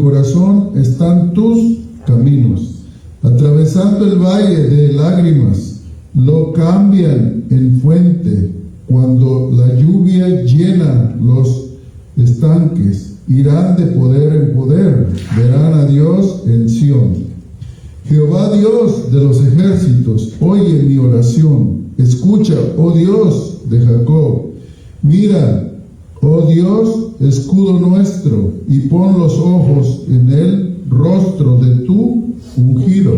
corazón están tus caminos. Atravesando el valle de lágrimas, lo cambian en fuente. Cuando la lluvia llena los estanques, irán de poder en poder, verán a Dios en Sión. Jehová Dios de los ejércitos, oye mi oración. Escucha, oh Dios de Jacob. Mira, oh Dios, escudo nuestro, y pon los ojos en el rostro de tu ungido.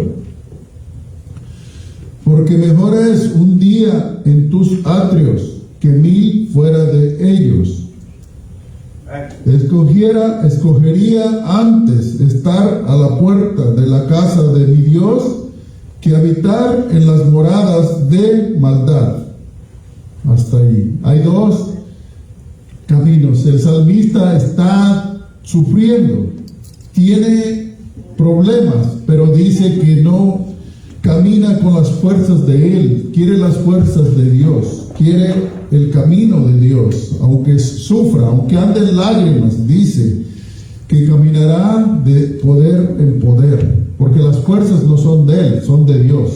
Porque mejor es un día en tus atrios que 1000 fuera de ellos. Escogería antes estar a la puerta de la casa de mi Dios que habitar en las moradas de maldad. Hasta ahí. Hay dos caminos. El salmista está sufriendo, tiene problemas, pero dice que no camina con las fuerzas de él, quiere las fuerzas de Dios, quiere el camino de Dios, aunque sufra, aunque ande en lágrimas, dice que caminará de poder en poder, porque las fuerzas no son de él, son de Dios.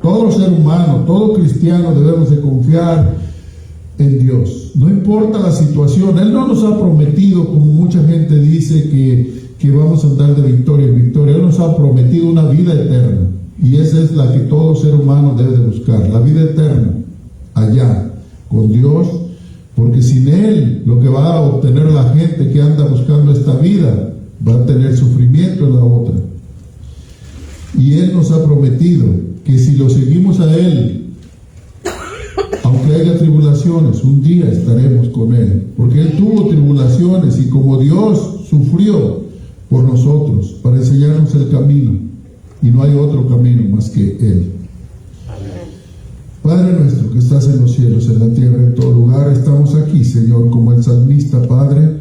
Todo ser humano, todo cristiano debemos de confiar en Dios, no importa la situación. Él no nos ha prometido, como mucha gente dice, que vamos a andar de victoria en victoria. Él nos ha prometido una vida eterna, y esa es la que todo ser humano debe de buscar, la vida eterna, allá, con Dios, porque sin Él lo que va a obtener la gente que anda buscando esta vida va a tener sufrimiento en la otra. Y Él nos ha prometido que si lo seguimos a Él, aunque haya tribulaciones, un día estaremos con Él, porque Él tuvo tribulaciones y como Dios sufrió por nosotros para enseñarnos el camino, y no hay otro camino más que Él. Padre nuestro que estás en los cielos, en la tierra, en todo lugar, estamos aquí, Señor, como el salmista, Padre,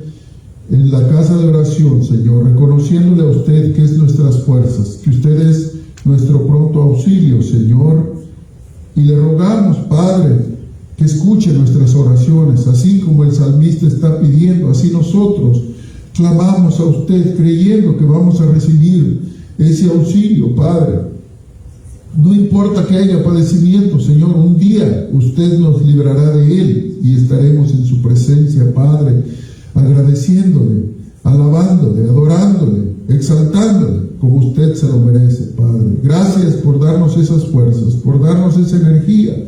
en la casa de oración, Señor, reconociéndole a usted que es nuestras fuerzas, que usted es nuestro pronto auxilio, Señor, y le rogamos, Padre, que escuche nuestras oraciones, así como el salmista está pidiendo, así nosotros clamamos a usted creyendo que vamos a recibir ese auxilio, Padre. No importa que haya padecimiento, Señor, un día usted nos librará de él y estaremos en su presencia, Padre, agradeciéndole, alabándole, adorándole, exaltándole, como usted se lo merece, Padre. Gracias por darnos esas fuerzas, por darnos esa energía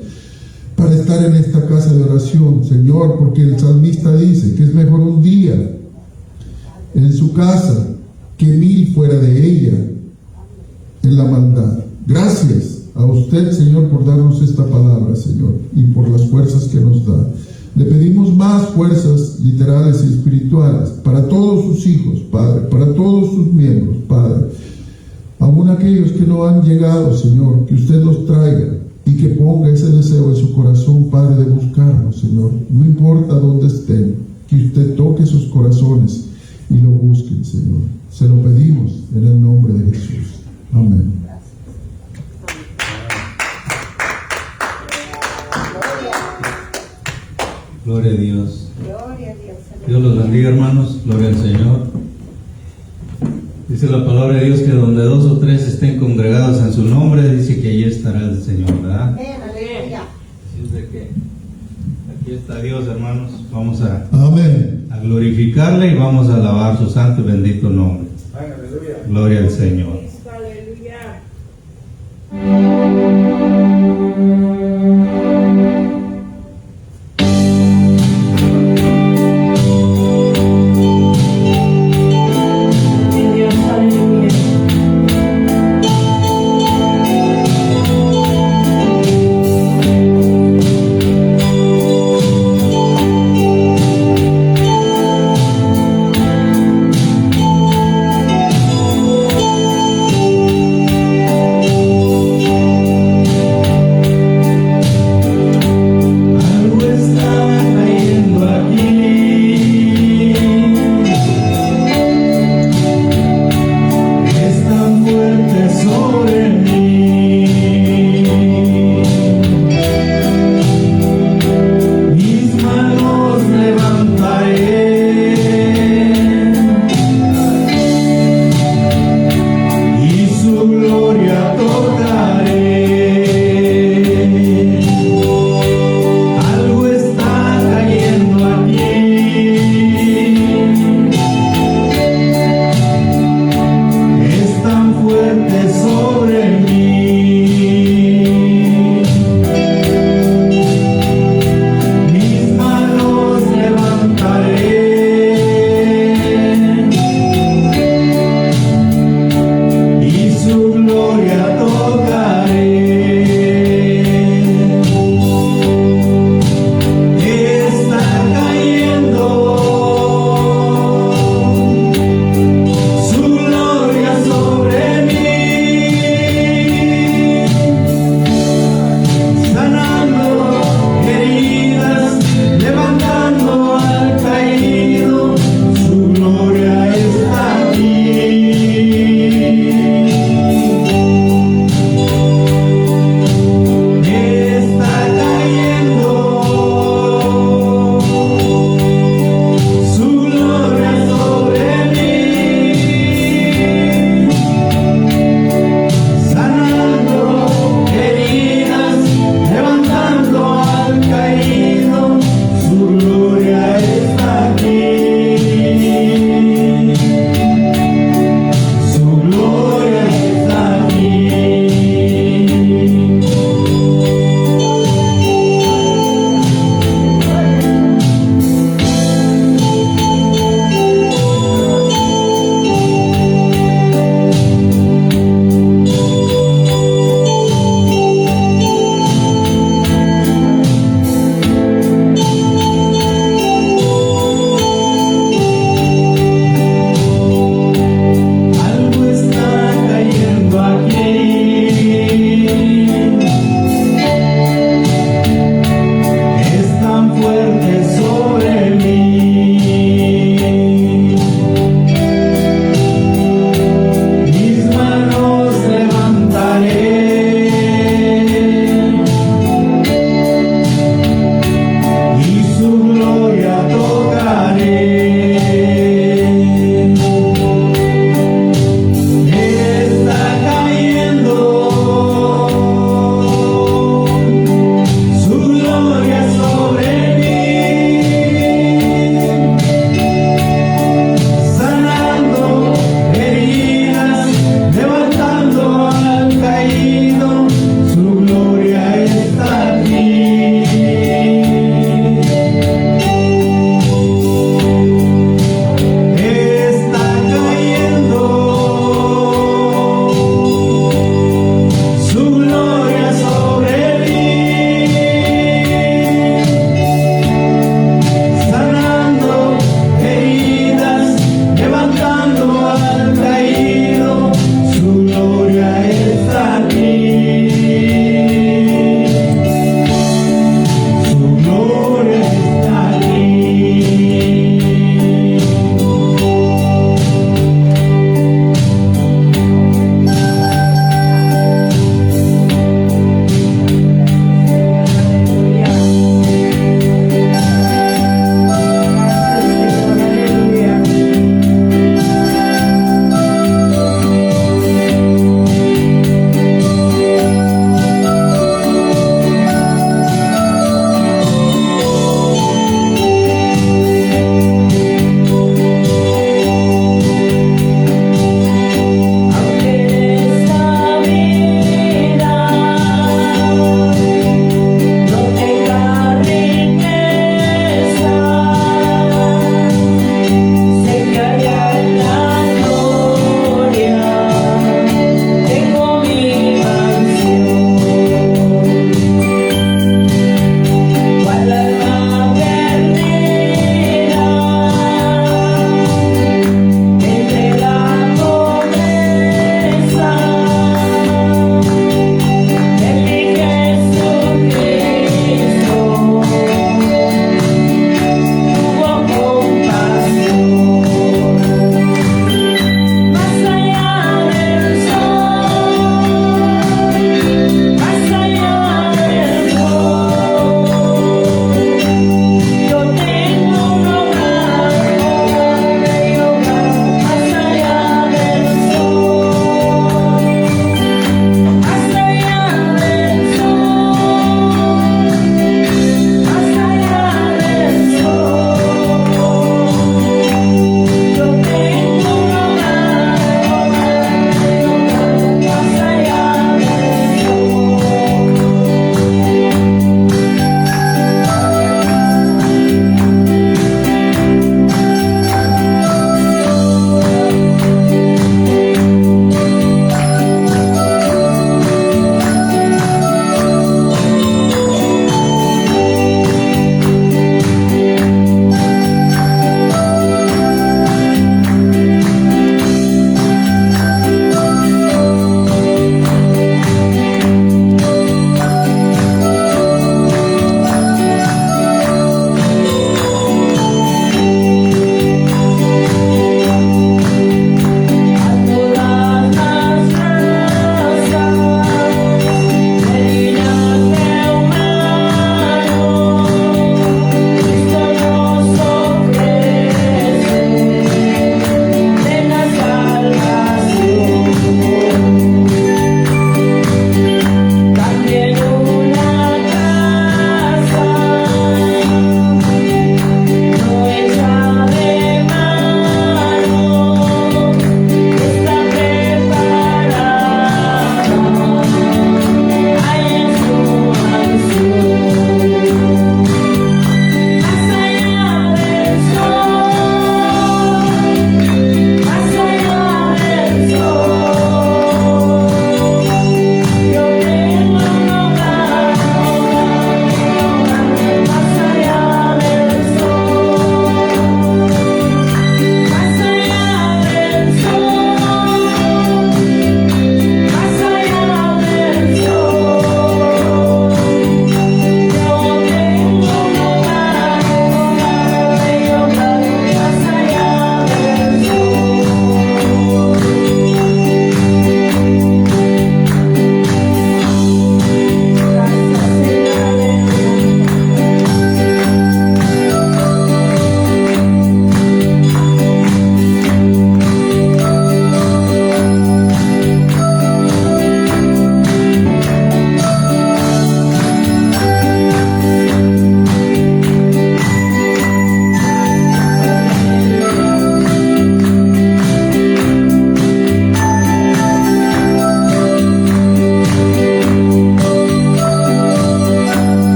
para estar en esta casa de oración, Señor, porque el salmista dice que es mejor un día en su casa que 1000 fuera de ella en la maldad. Gracias a usted, Señor, por darnos esta palabra, Señor, y por las fuerzas que nos da. Le pedimos más fuerzas literales y espirituales para todos sus hijos, Padre, para todos sus miembros, Padre. Aún aquellos que no han llegado, Señor, que usted los traiga y que ponga ese deseo en su corazón, Padre, de buscarnos, Señor. No importa dónde estén, que usted toque sus corazones y lo busquen, Señor. Se lo pedimos en el nombre de Jesús. Amén. Gloria a Dios. Dios los bendiga, hermanos. Gloria al Señor. Dice la palabra de Dios que donde 2 o 3 estén congregados en su nombre, dice que allí estará el Señor, ¿verdad? Así es de que aquí está Dios, hermanos. Vamos a glorificarle y vamos a alabar su santo y bendito nombre. Gloria al Señor.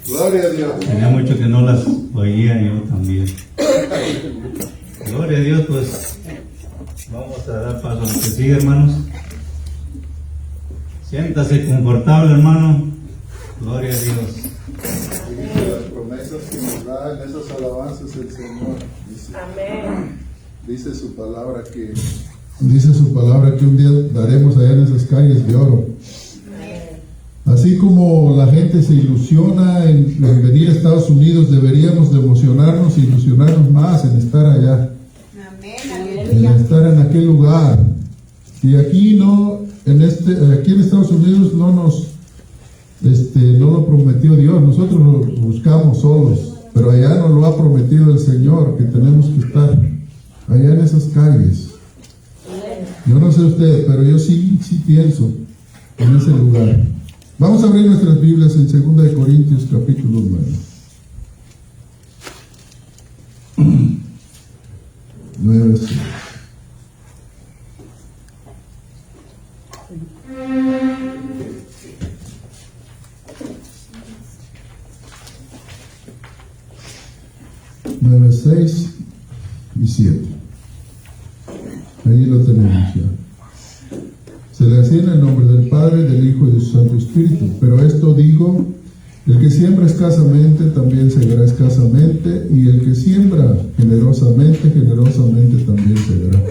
Gloria a Dios. Tenía mucho que no las oía yo también. Gloria a Dios, pues vamos a dar paso a lo que sigue, hermanos. Siéntase confortable, hermano. Gloria a Dios. Las promesas que nos da en esas alabanzas el Señor. Amén. Dice su palabra que un día daremos allá en esas calles de oro. Así como la gente se ilusiona en venir a Estados Unidos, deberíamos de emocionarnos e ilusionarnos más en estar allá. Amén. En estar en aquel lugar. Y aquí no, aquí en Estados Unidos no lo prometió Dios, nosotros lo buscamos solos, pero allá nos lo ha prometido el Señor, que tenemos que estar allá en esas calles. Yo no sé usted, pero yo sí pienso en ese lugar. Vamos a abrir nuestras Biblias en 2 de Corintios capítulo 9. 9:6. Nueve, 6 y 7. Ahí lo tenemos ya. Se le hacía en el nombre del Padre, del Hijo y del Santo Espíritu. Pero esto digo, el que siembra escasamente también segará escasamente, y el que siembra generosamente, generosamente también segará.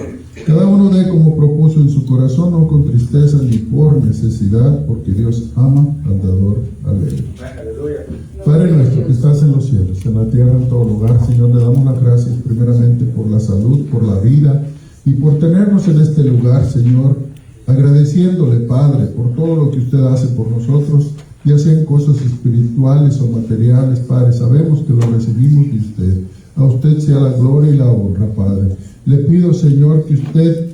Cada uno dé como propuso en su corazón, no con tristeza ni por necesidad, porque Dios ama al dador alegre. Padre nuestro que estás en los cielos, en la tierra, en todo lugar, Señor, le damos las gracias primeramente por la salud, por la vida y por tenernos en este lugar, Señor, agradeciéndole, Padre, por todo lo que usted hace por nosotros, ya sean cosas espirituales o materiales, Padre. Sabemos que lo recibimos de usted. A usted sea la gloria y la honra, Padre. Le pido, Señor, que usted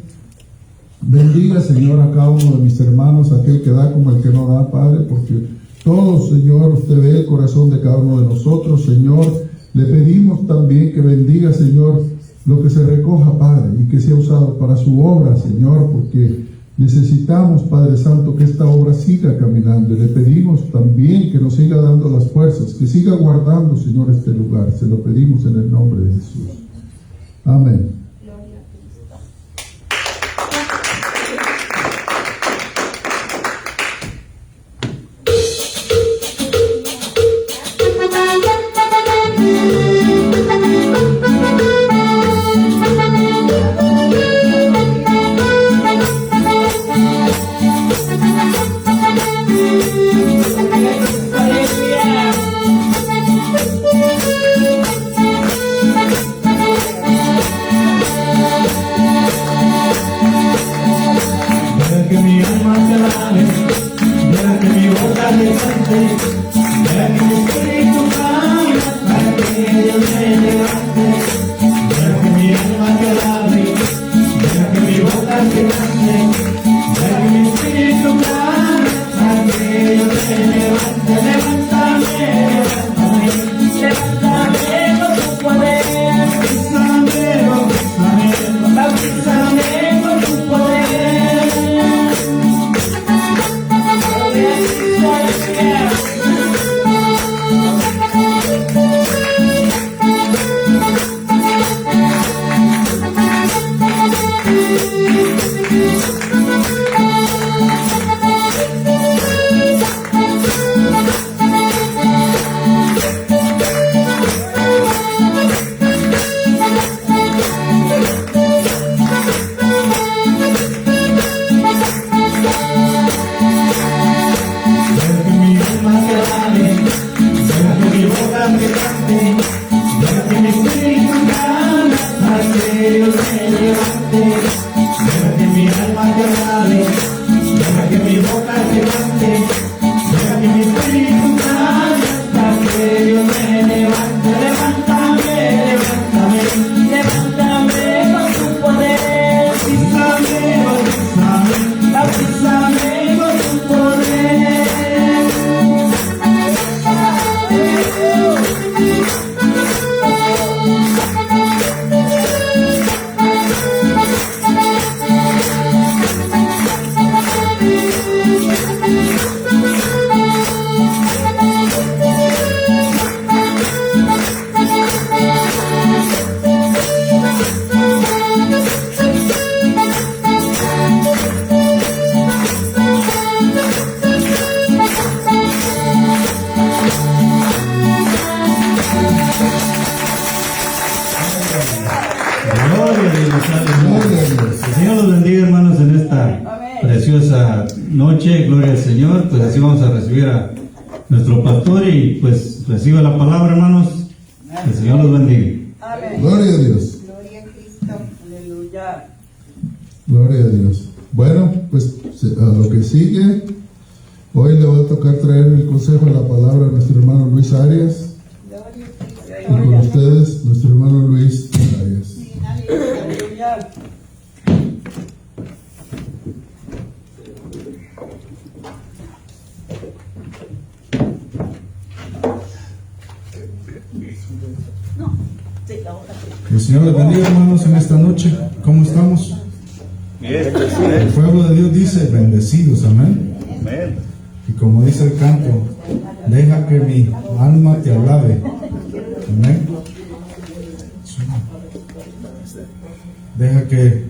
bendiga, Señor, a cada uno de mis hermanos, aquel que da como el que no da, Padre, porque todo, Señor, usted ve el corazón de cada uno de nosotros, Señor. Le pedimos también que bendiga, Señor, lo que se recoja, Padre, y que sea usado para su obra, Señor, porque necesitamos, Padre Santo, que esta obra siga caminando. Y le pedimos también que nos siga dando las fuerzas, que siga guardando, Señor, este lugar. Se lo pedimos en el nombre de Jesús. Amén. preciosa noche, gloria al Señor. Pues así vamos a recibir a nuestro pastor y pues reciba la palabra, hermanos. El Señor los bendiga. Amén. Gloria a Dios. Gloria a Cristo. Aleluya. Gloria a Dios. Bueno, pues a lo que sigue, hoy le va a tocar traer el consejo de la palabra a nuestro hermano Luis Arias. Gloria a Cristo. Y con ustedes, nuestro hermano Luis Arias. Sí, aleluya. Que el Señor les bendiga, hermanos, en esta noche. ¿Cómo estamos? El pueblo de Dios dice bendecidos, amén. Y como dice el canto, deja que mi alma te alabe, amén. Deja que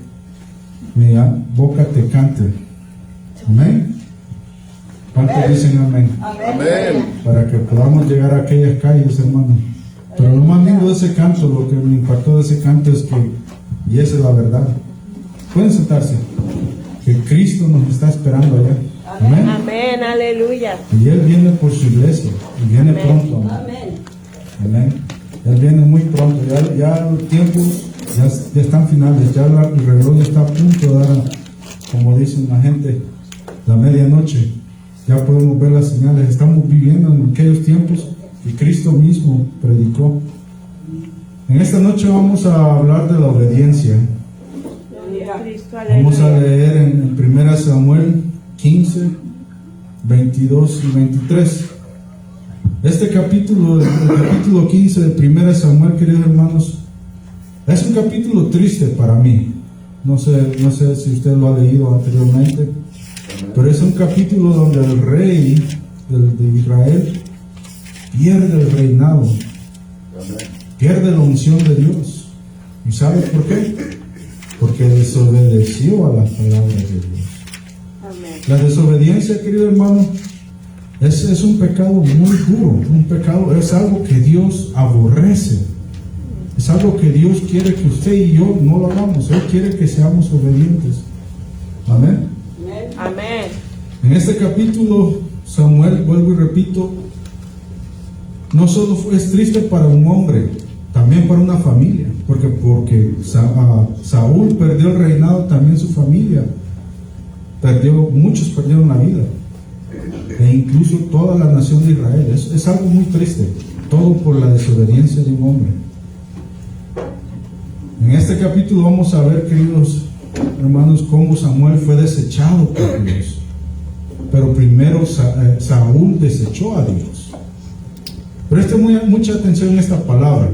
mi boca te cante, amén. ¿Cuántos dicen amén? Amén. Para que podamos llegar a aquellas calles, hermano. Pero lo más lindo de ese canto, lo que me impactó de ese canto es que, y esa es la verdad, pueden sentarse, que Cristo nos está esperando allá. Amén. Amén, aleluya. Y Él viene por su iglesia, y viene pronto. Amén. Amén. Él viene muy pronto, ya los tiempos ya están finales, ya el reloj ya está a punto de dar, como dicen la gente, la medianoche. Ya podemos ver las señales, estamos viviendo en aquellos tiempos y Cristo mismo predicó. En esta noche vamos a hablar de la obediencia. Vamos a leer en 1 Samuel 15, 22 y 23. Este capítulo, el capítulo 15 de 1 Samuel, queridos hermanos, es un capítulo triste para mí. No sé si usted lo ha leído anteriormente, pero es un capítulo donde el rey de Israel pierde el reinado, pierde la unción de Dios. ¿Y sabe por qué? Porque desobedeció a las palabras de Dios. La desobediencia, querido hermano, es un pecado muy duro. Un pecado es algo que Dios aborrece. Es algo que Dios quiere que usted y yo no lo hagamos. Él quiere que seamos obedientes. Amén. Amén. En este capítulo, Samuel, vuelvo y repito, no solo es triste para un hombre, también para una familia, porque Saúl perdió el reinado, también su familia muchos perdieron la vida, e incluso toda la nación de Israel. Es algo muy triste, todo por la desobediencia de un hombre. En este capítulo vamos a ver, queridos hermanos, cómo Samuel fue desechado por Dios. Pero primero Saúl desechó a Dios. Preste mucha atención en esta palabra,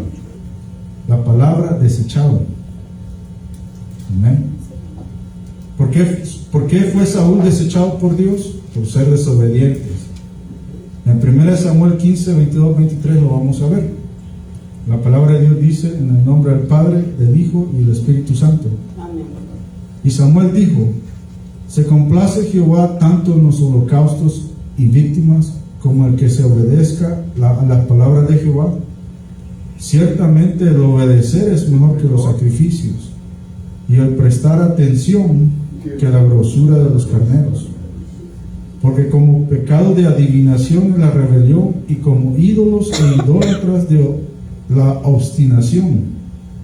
la palabra desechado. Amén. ¿Por qué fue Saúl desechado por Dios? Por ser desobedientes. En 1 Samuel 15, 22, 23 lo vamos a ver. La palabra de Dios dice: en el nombre del Padre, del Hijo y del Espíritu Santo. Amén. Y Samuel dijo: se complace Jehová tanto en los holocaustos y víctimas como el que se obedezca a las palabras de Jehová. Ciertamente el obedecer es mejor que los sacrificios, y el prestar atención que la grosura de los carneros. Porque como pecado de adivinación es la rebelión, y como ídolos e idólatras de la obstinación.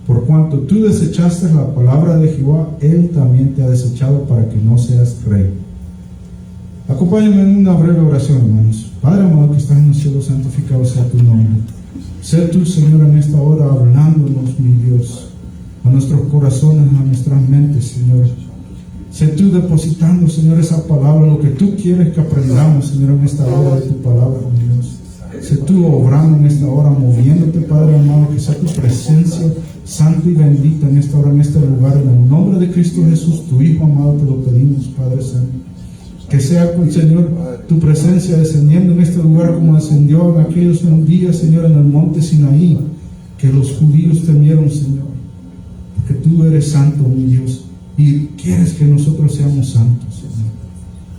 Por cuanto tú desechaste la palabra de Jehová, Él también te ha desechado para que no seas rey. Acompáñenme en una breve oración, hermanos. Padre amado que estás en el cielo, santificado sea tu nombre. Sé tú, Señor, en esta hora hablándonos, mi Dios, a nuestros corazones, a nuestras mentes, Señor. Sé tú depositando, Señor, esa palabra, lo que tú quieres que aprendamos, Señor, en esta hora de tu palabra, mi Dios. Sé tú obrando en esta hora, moviéndote, Padre amado, que sea tu presencia santa y bendita en esta hora, en este lugar, en el nombre de Cristo Jesús, tu Hijo amado, te lo pedimos, Padre Santo. Que sea, Señor, tu presencia descendiendo en este lugar como descendió en aquellos días, Señor, en el monte Sinaí, que los judíos temieron, Señor, porque tú eres santo, mi Dios, y quieres que nosotros seamos santos, Señor.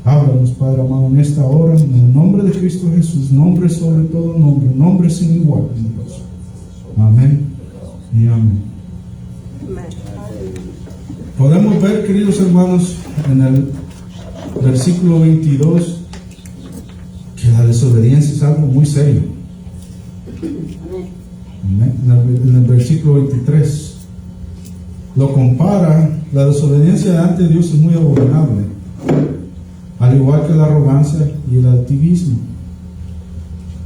Háblanos, Padre amado, en esta hora, en el nombre de Cristo Jesús, nombre sobre todo nombre, nombre sin igual, mi Dios. Amén y amén. Podemos ver, queridos hermanos, en el versículo 22, que la desobediencia es algo muy serio. En el versículo 23 lo compara. La desobediencia ante Dios es muy abominable, al igual que la arrogancia y el altivismo.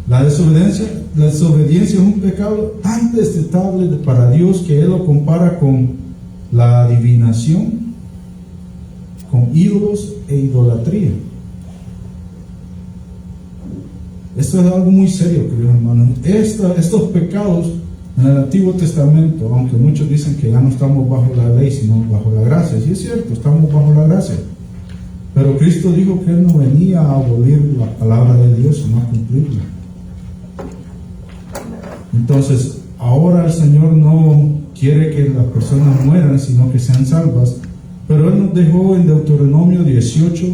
La desobediencia es un pecado tan detestable para Dios que Él lo compara con la adivinación, con ídolos e idolatría. Esto es algo muy serio, queridos hermanos. Estos pecados En el Antiguo Testamento, aunque muchos dicen que ya no estamos bajo la ley, sino bajo la gracia, sí es cierto, estamos bajo la gracia. Pero Cristo dijo que Él no venía a abolir la palabra de Dios, sino a cumplirla. Entonces, ahora el Señor no quiere que las personas mueran, sino que sean salvas. Pero Él nos dejó en Deuteronomio 18,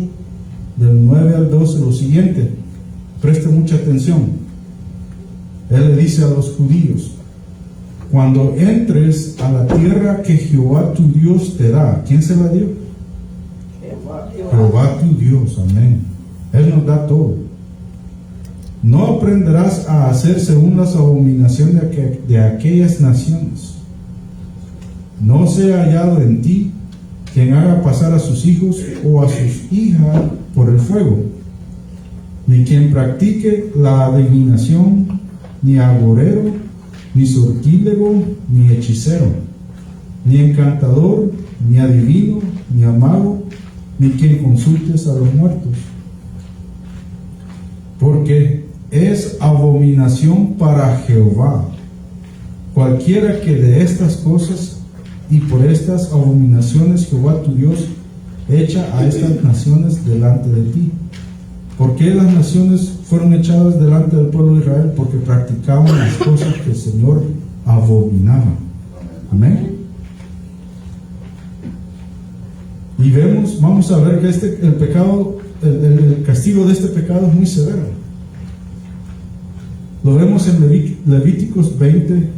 del 9 al 12, lo siguiente. Preste mucha atención. Él le dice a los judíos: cuando entres a la tierra que Jehová tu Dios te da. ¿Quién se la dio? Jehová tu Dios, amén. Él nos da todo. No aprenderás a hacer según las abominaciones de aquellas naciones. No sea hallado en ti quien haga pasar a sus hijos o a sus hijas por el fuego, ni quien practique la adivinación, ni agorero, ni sortílego, ni hechicero, ni encantador, ni adivino, ni amago, ni quien consultes a los muertos, porque es abominación para Jehová cualquiera que de estas cosas, y por estas abominaciones Jehová tu Dios echa a estas naciones delante de ti. ¿Por qué las naciones fueron echadas delante del pueblo de Israel? Porque practicaban las cosas que el Señor abominaba. Amén. Y vamos a ver que el pecado, el castigo de este pecado es muy severo. Lo vemos en Levíticos 20,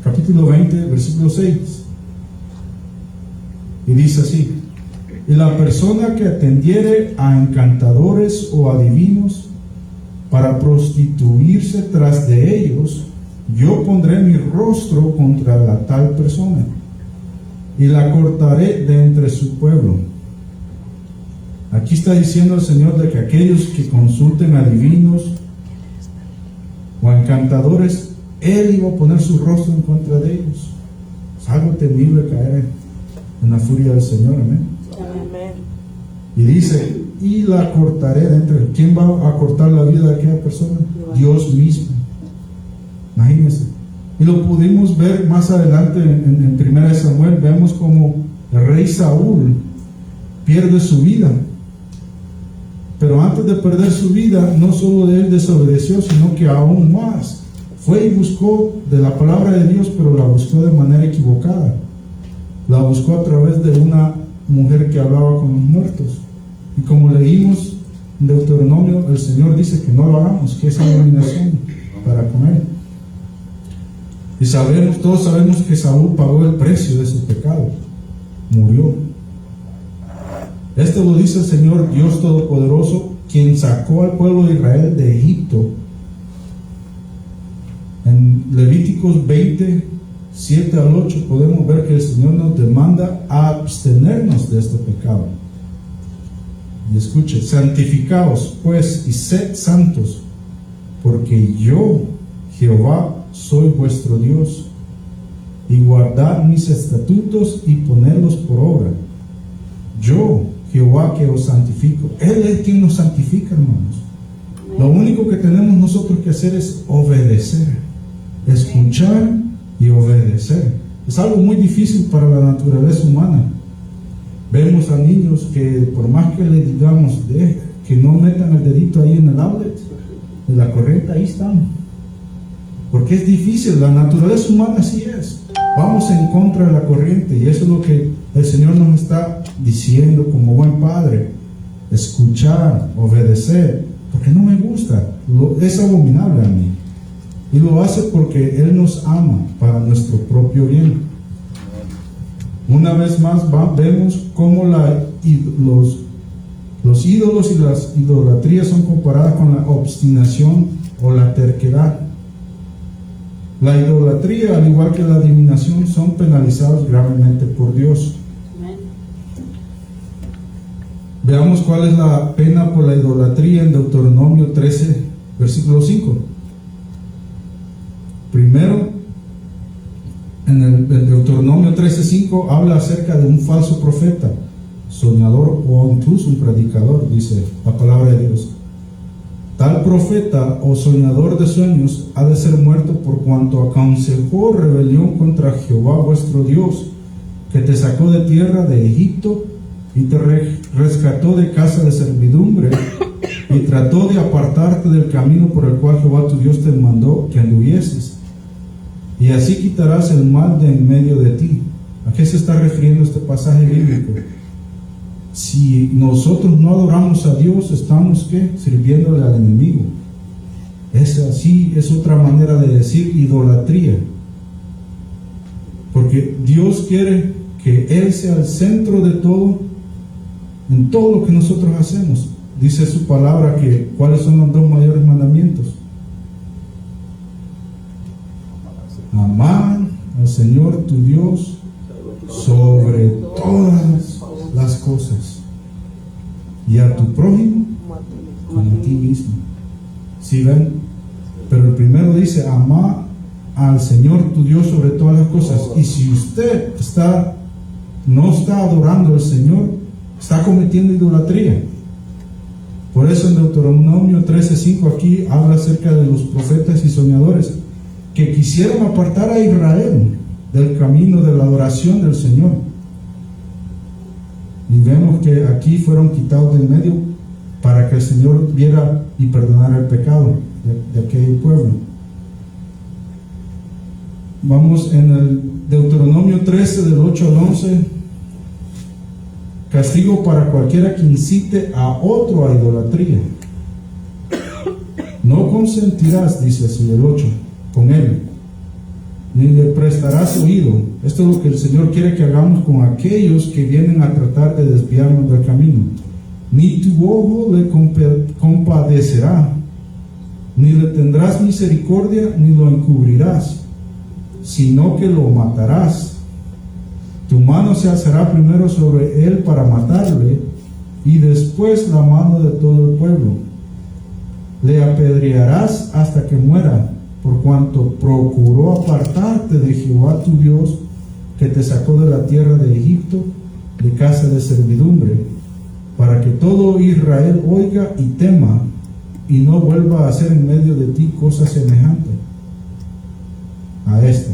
capítulo 20, versículo 6. Y dice así: y la persona que atendiere a encantadores o adivinos para prostituirse tras de ellos, yo pondré mi rostro contra la tal persona y la cortaré de entre su pueblo. Aquí está diciendo el Señor de que aquellos que consulten adivinos o encantadores, Él iba a poner su rostro en contra de ellos. Es algo temible caer en la furia del Señor, amén. Amén. Y dice: y la cortaré de entre. ¿Quién va a cortar la vida de aquella persona? Dios mismo. Imagínense. Y lo pudimos ver más adelante en 1 Samuel. Vemos como el rey Saúl pierde su vida. Pero antes de perder su vida, no solo de él desobedeció, sino que aún más fue y buscó de la palabra de Dios, pero la buscó de manera equivocada. La buscó a través de una mujer que hablaba con los muertos. Y como leímos en Deuteronomio, el Señor dice que no lo hagamos, que es abominación para con él. Y todos sabemos que Saúl pagó el precio de ese pecado. Murió. Esto lo dice el Señor Dios Todopoderoso, quien sacó al pueblo de Israel de Egipto. En Levíticos 20, 7 al 8 podemos ver que el Señor nos demanda a abstenernos de este pecado. Y escuche: santificaos pues y sed santos, porque yo, Jehová, soy vuestro Dios, y guardad mis estatutos y ponedlos por obra. Yo, Jehová, que os santifico. Él es quien nos santifica, hermanos. Lo único que tenemos nosotros que hacer es obedecer, escuchar y obedecer. Es algo muy difícil para la naturaleza humana. Vemos a niños que por más que le digamos que no metan el dedito ahí en el outlet de la corriente, ahí están. Porque es difícil, la naturaleza humana así es. Vamos en contra de la corriente, y eso es lo que el Señor nos está diciendo como buen padre: escuchar, obedecer, porque no me gusta, es abominable a mí. Y lo hace porque Él nos ama para nuestro propio bien. Una vez más vemos cómo los ídolos y las idolatrías son comparadas con la obstinación o la terquedad. La idolatría, al igual que la adivinación, son penalizados gravemente por Dios. Veamos cuál es la pena por la idolatría en Deuteronomio 13, versículo 5. Primero, en el Deuteronomio 13:5 habla acerca de un falso profeta, soñador o incluso un predicador, dice la palabra de Dios. Tal profeta o soñador de sueños ha de ser muerto por cuanto aconsejó rebelión contra Jehová vuestro Dios, que te sacó de tierra de Egipto y te rescató de casa de servidumbre y trató de apartarte del camino por el cual Jehová tu Dios te mandó que anduvieses. Y así quitarás el mal de en medio de ti. ¿A qué se está refiriendo este pasaje bíblico? Si nosotros no adoramos a Dios, estamos ¿qué? Sirviéndole al enemigo. Es así, es otra manera de decir idolatría. Porque Dios quiere que Él sea el centro de todo, en todo lo que nosotros hacemos. Dice su palabra que ¿cuáles son los dos mayores mandamientos? Amar al Señor tu Dios sobre todas las cosas y a tu prójimo como a ti mismo. ¿Sí ven? Pero el primero dice amar al Señor tu Dios sobre todas las cosas. Y si usted no está adorando al Señor, está cometiendo idolatría. Por eso en Deuteronomio 13:5 aquí habla acerca de los profetas y soñadores que quisieron apartar a Israel del camino de la adoración del Señor. Y vemos que aquí fueron quitados del medio para que el Señor viera y perdonara el pecado de aquel pueblo. Vamos en el Deuteronomio 13 del 8 al 11. Castigo para cualquiera que incite a otro a idolatría. No consentirás, dice así el 8, con él, ni le prestarás oído. Esto es lo que el Señor quiere que hagamos con aquellos que vienen a tratar de desviarnos del camino. Ni tu ojo le compadecerá, ni le tendrás misericordia, ni lo encubrirás, sino que lo matarás. Tu mano se alzará primero sobre él para matarle, y después la mano de todo el pueblo. Le apedrearás hasta que muera, por cuanto procuró apartarte de Jehová tu Dios, que te sacó de la tierra de Egipto, de casa de servidumbre, para que todo Israel oiga y tema, y no vuelva a hacer en medio de ti cosa semejante a esta.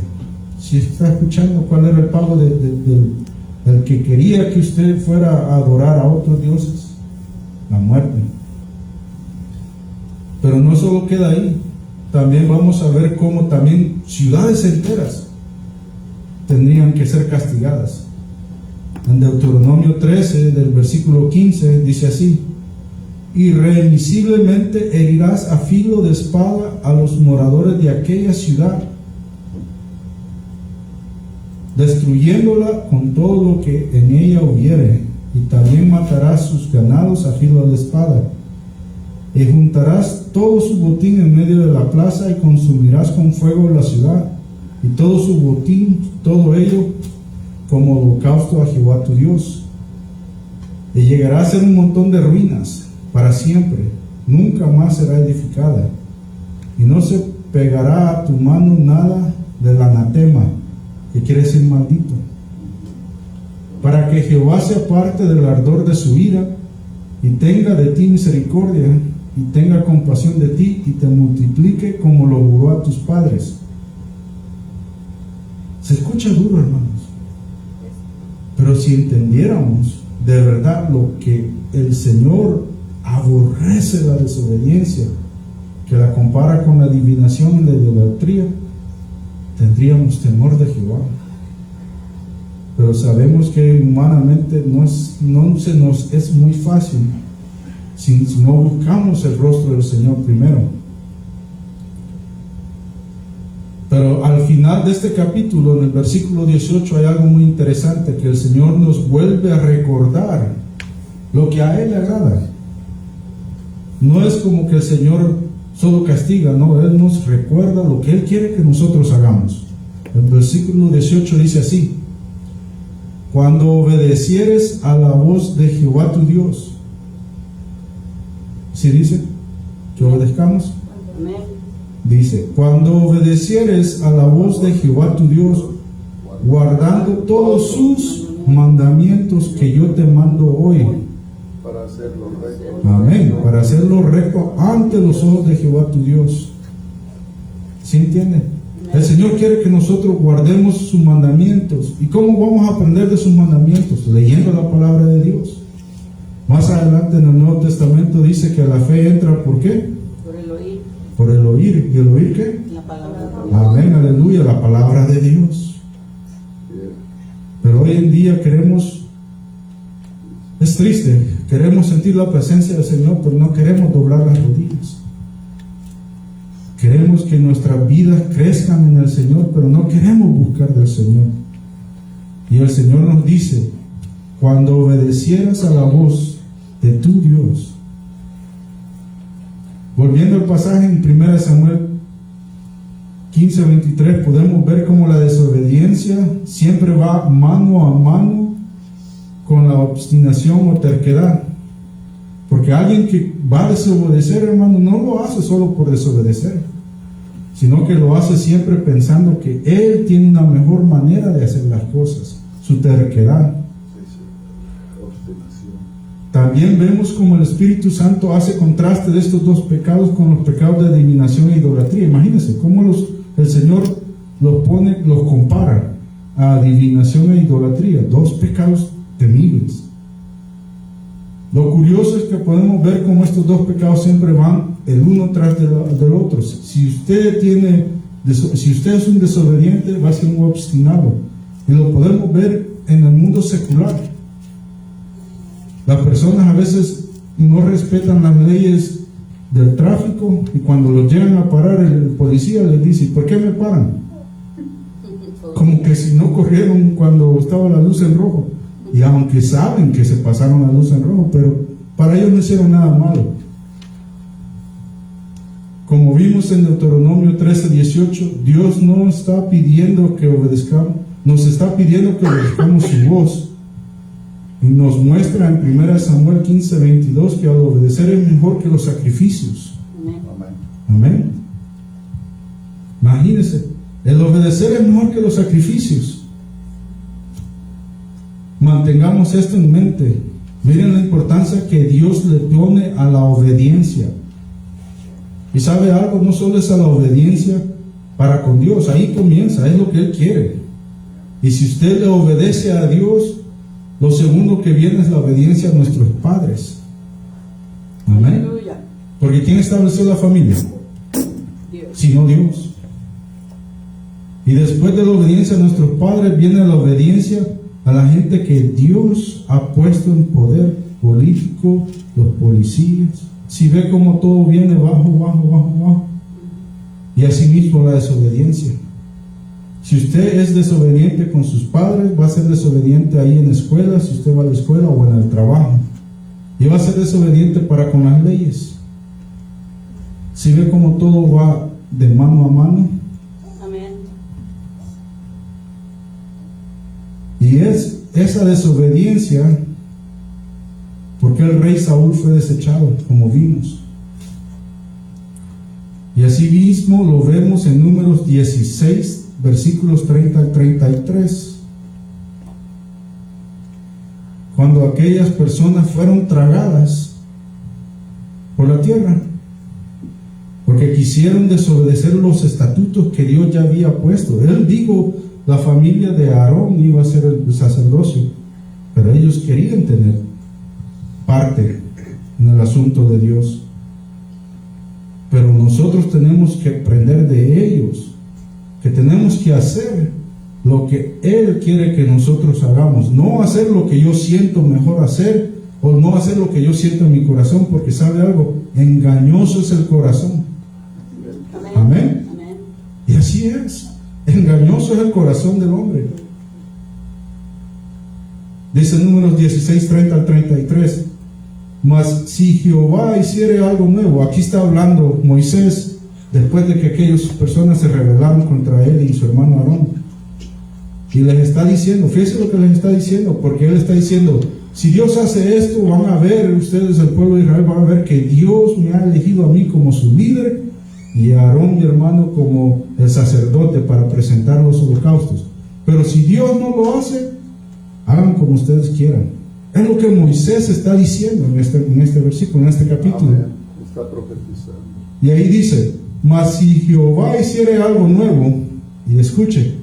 Si está escuchando cuál era el pago del que quería que usted fuera a adorar a otros dioses, la muerte. Pero no solo queda ahí, también vamos a ver cómo también ciudades enteras tendrían que ser castigadas. En Deuteronomio 13 del versículo 15 dice así: irremisiblemente herirás a filo de espada a los moradores de aquella ciudad, destruyéndola con todo lo que en ella hubiere, y también matarás sus ganados a filo de espada, y juntarás todo su botín en medio de la plaza, y consumirás con fuego la ciudad, y todo su botín, todo ello, como holocausto a Jehová tu Dios. Y llegará a ser un montón de ruinas para siempre, nunca más será edificada, y no se pegará a tu mano nada del anatema, que quiere decir maldito, para que Jehová se aparte del ardor de su ira, y tenga de ti misericordia, y tenga compasión de ti, y te multiplique como lo juró a tus padres. Se escucha duro, hermanos, pero si entendiéramos de verdad lo que el Señor aborrece, la desobediencia, que la compara con la adivinación y la idolatría, tendríamos temor de Jehová. Pero sabemos que humanamente no se nos es muy fácil si no buscamos el rostro del Señor primero. Pero al final de este capítulo, en el versículo 18, hay algo muy interesante, que el Señor nos vuelve a recordar lo que a Él le agrada. No es como que el Señor solo castiga, no, Él nos recuerda lo que Él quiere que nosotros hagamos. El versículo 18 dice así: cuando obedecieres a la voz de Jehová tu Dios. ¿Sí dice que obedezcamos? Dice, cuando obedecieres a la voz de Jehová tu Dios, guardando todos sus mandamientos que yo te mando hoy, para hacerlo recto Amén. Para hacerlo recto ante los ojos de Jehová tu Dios. ¿Sí entiende? El Señor quiere que nosotros guardemos sus mandamientos. ¿Y cómo vamos a aprender de sus mandamientos? Leyendo la palabra de Dios. Más adelante en el Nuevo Testamento dice que la fe entra ¿por qué? Por el oír. Por el oír. ¿Y el oír qué? La palabra de Dios. Amén, aleluya, la palabra de Dios. Pero hoy en día es triste, queremos sentir la presencia del Señor, pero no queremos doblar las rodillas. Queremos que nuestras vidas crezcan en el Señor, pero no queremos buscar del Señor. Y el Señor nos dice, cuando obedecieras a la voz de tu Dios. Volviendo al pasaje en 1 Samuel 15:23, podemos ver cómo la desobediencia siempre va mano a mano con la obstinación o terquedad. Porque alguien que va a desobedecer, hermano, no lo hace solo por desobedecer, sino que lo hace siempre pensando que él tiene una mejor manera de hacer las cosas, su terquedad. También vemos como el Espíritu Santo hace contraste de estos dos pecados con los pecados de adivinación e idolatría. Imagínense cómo el Señor los compara a adivinación e idolatría, dos pecados temibles. Lo curioso es que podemos ver cómo estos dos pecados siempre van el uno tras del otro. Si usted es un desobediente, va a ser un obstinado. Y lo podemos ver en el mundo secular. Las personas a veces no respetan las leyes del tráfico y cuando los llegan a parar el policía les dice, ¿por qué me paran? Como que si no corrieron cuando estaba la luz en rojo. Y aunque saben que se pasaron la luz en rojo, pero para ellos no hicieron nada malo. Como vimos en Deuteronomio 13:18, Dios no está pidiendo que obedezcamos, nos está pidiendo que obedezcamos su voz. Y nos muestra en 1 Samuel 15:22 que al obedecer es mejor que los sacrificios. Amén. Imagínense, el obedecer es mejor que los sacrificios. Mantengamos esto en mente. Miren la importancia que Dios le pone a la obediencia. Y sabe algo, no solo es a la obediencia para con Dios, ahí comienza, es lo que Él quiere. Y si usted le obedece a Dios, lo segundo que viene es la obediencia a nuestros padres. Amén. Porque ¿quién estableció la familia? Dios. Sino Dios. Y después de la obediencia a nuestros padres viene la obediencia a la gente que Dios ha puesto en poder político, los policías. Si ve cómo todo viene bajo. Y asimismo la desobediencia. Si usted es desobediente con sus padres, va a ser desobediente ahí en la escuela, si usted va a la escuela o en el trabajo. Y va a ser desobediente para con las leyes. Si ve cómo todo va de mano a mano. Amén. Y es esa desobediencia porque el rey Saúl fue desechado, como vimos. Y así mismo lo vemos en Números 16, versículos 30 al 33. Cuando aquellas personas fueron tragadas por la tierra, porque quisieron desobedecer los estatutos que Dios ya había puesto. Él dijo, la familia de Aarón iba a ser el sacerdocio, pero ellos querían tener parte en el asunto de Dios. Pero nosotros tenemos que aprender de ellos, que tenemos que hacer lo que Él quiere que nosotros hagamos, no hacer lo que yo siento mejor hacer, o no hacer lo que yo siento en mi corazón, porque sabe algo, engañoso es el corazón. Amén. Amén. Y así es, engañoso es el corazón del hombre. Dice Números 16, 30 al 33. Mas si Jehová hiciere algo nuevo, aquí está hablando Moisés, después de que aquellas personas se rebelaron contra él y su hermano Aarón, y les está diciendo, fíjense lo que les está diciendo, porque él está diciendo, si Dios hace esto, van a ver ustedes, el pueblo de Israel, van a ver que Dios me ha elegido a mí como su líder y a Aarón mi hermano como el sacerdote para presentar los holocaustos. Pero si Dios no lo hace, hagan como ustedes quieran. Es lo que Moisés está diciendo en este versículo, en este capítulo. Amén. Está profetizando. Y ahí dice: mas si Jehová hiciere algo nuevo, y escuche,